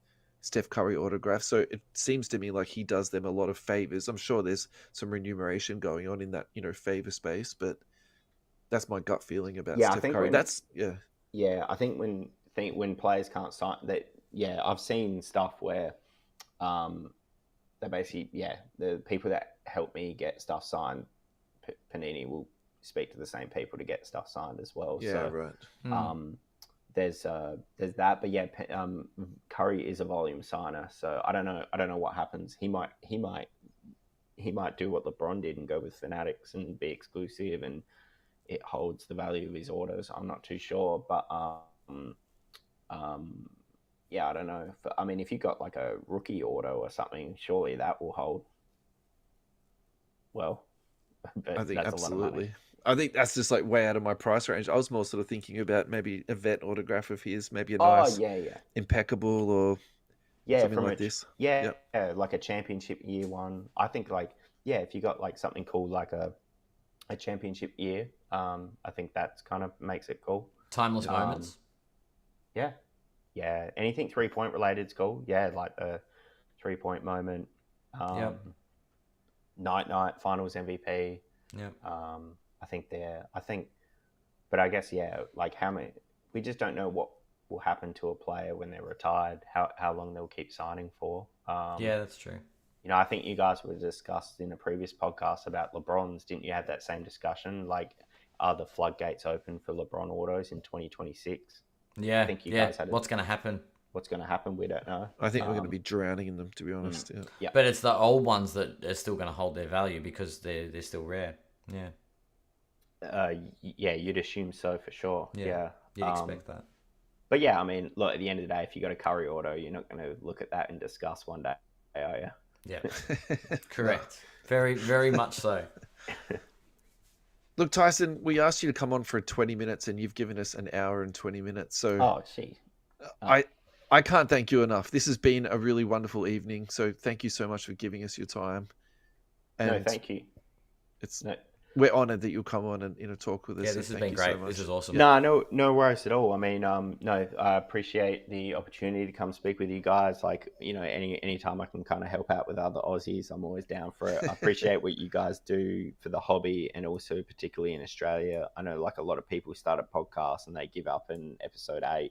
Steph Curry autographs. So it seems to me like he does them a lot of favors. I'm sure there's some remuneration going on in that, favor space, but that's my gut feeling about Steph Curry. I think when players can't sign that. Yeah, I've seen stuff where they basically, the people that help me get stuff signed, Panini will speak to the same people to get stuff signed as well. Yeah, so, right. There's that, but Curry is a volume signer, so I don't know what happens. He might do what LeBron did and go with Fanatics and be exclusive, and it holds the value of his autos. I'm not too sure, but I don't know. If you got like a rookie auto or something, surely that will hold well. I think absolutely. I think that's just like way out of my price range. I was more sort of thinking about maybe a vet autograph of his, maybe a nice, impeccable or something like this. Yeah, like a championship year one. I think if you got like something cool like a championship year, I think that's kind of makes it cool. Timeless moments. Yeah, anything 3-point related is cool. Yeah, like a 3-point moment. Night finals MVP. Yeah. But I guess like how many? We just don't know what will happen to a player when they're retired. How long they'll keep signing for. Yeah, that's true. I think you guys were discussed in a previous podcast about LeBron's. Didn't you have that same discussion? Like, are the floodgates open for LeBron autos in 2026? Yeah, I think you guys had what's going to happen? What's going to happen? We don't know. I think we're going to be drowning in them, to be honest. Yeah. But it's the old ones that are still going to hold their value because they're still rare. Yeah. You'd assume so for sure. Yeah. You'd expect that. But look, at the end of the day, if you got a Curry auto, you're not going to look at that and discuss one day, are you? Yeah. Correct. Very, very much so. Look, Tyson, we asked you to come on for 20 minutes and you've given us an hour and 20 minutes. So I can't thank you enough. This has been a really wonderful evening. So thank you so much for giving us your time. And no, thank you. We're honored that you'll come on and talk with us. Yeah, this has been great. This is awesome. No worries at all. I appreciate the opportunity to come speak with you guys. Like, any time I can kind of help out with other Aussies, I'm always down for it. I appreciate what you guys do for the hobby, and also particularly in Australia. I know like a lot of people start a podcast and they give up in episode 8.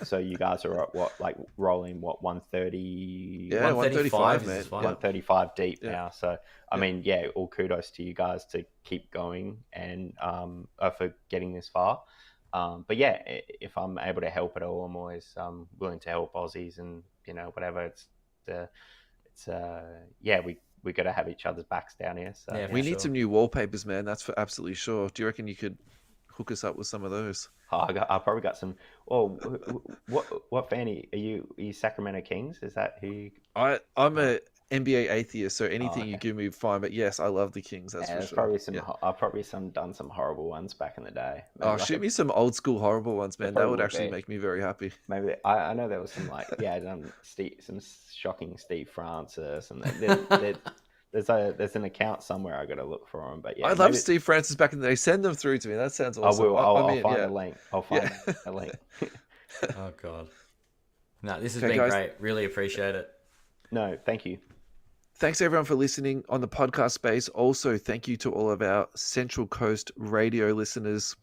So you guys are at rolling 130? Yeah, 135, man. 135 deep now. So all kudos to you guys to keep going and for getting this far. But if I'm able to help at all, I'm always willing to help Aussies and whatever. We got to have each other's backs down here. So we need some new wallpapers, man. That's for absolutely sure. Do you reckon you could hook us up with some of those? I probably got some. Oh, what fan are you? Are you Sacramento Kings? Is that who? I'm a NBA atheist, so anything you give me fine. But yes, I love the Kings. That's for sure. Probably some. I've probably done some horrible ones back in the day. Maybe shoot me some old school horrible ones, man. That would actually make me very happy. Maybe I know there was some some shocking Steve Francis and There's an account somewhere I got to look for them, but I love Steve Francis back in the day. Send them through to me. That sounds awesome. I'll find a link. I'll find a link. Oh God, no, this has been great. Really appreciate it. No, thank you. Thanks everyone for listening on the podcast space. Also, thank you to all of our Central Coast radio listeners.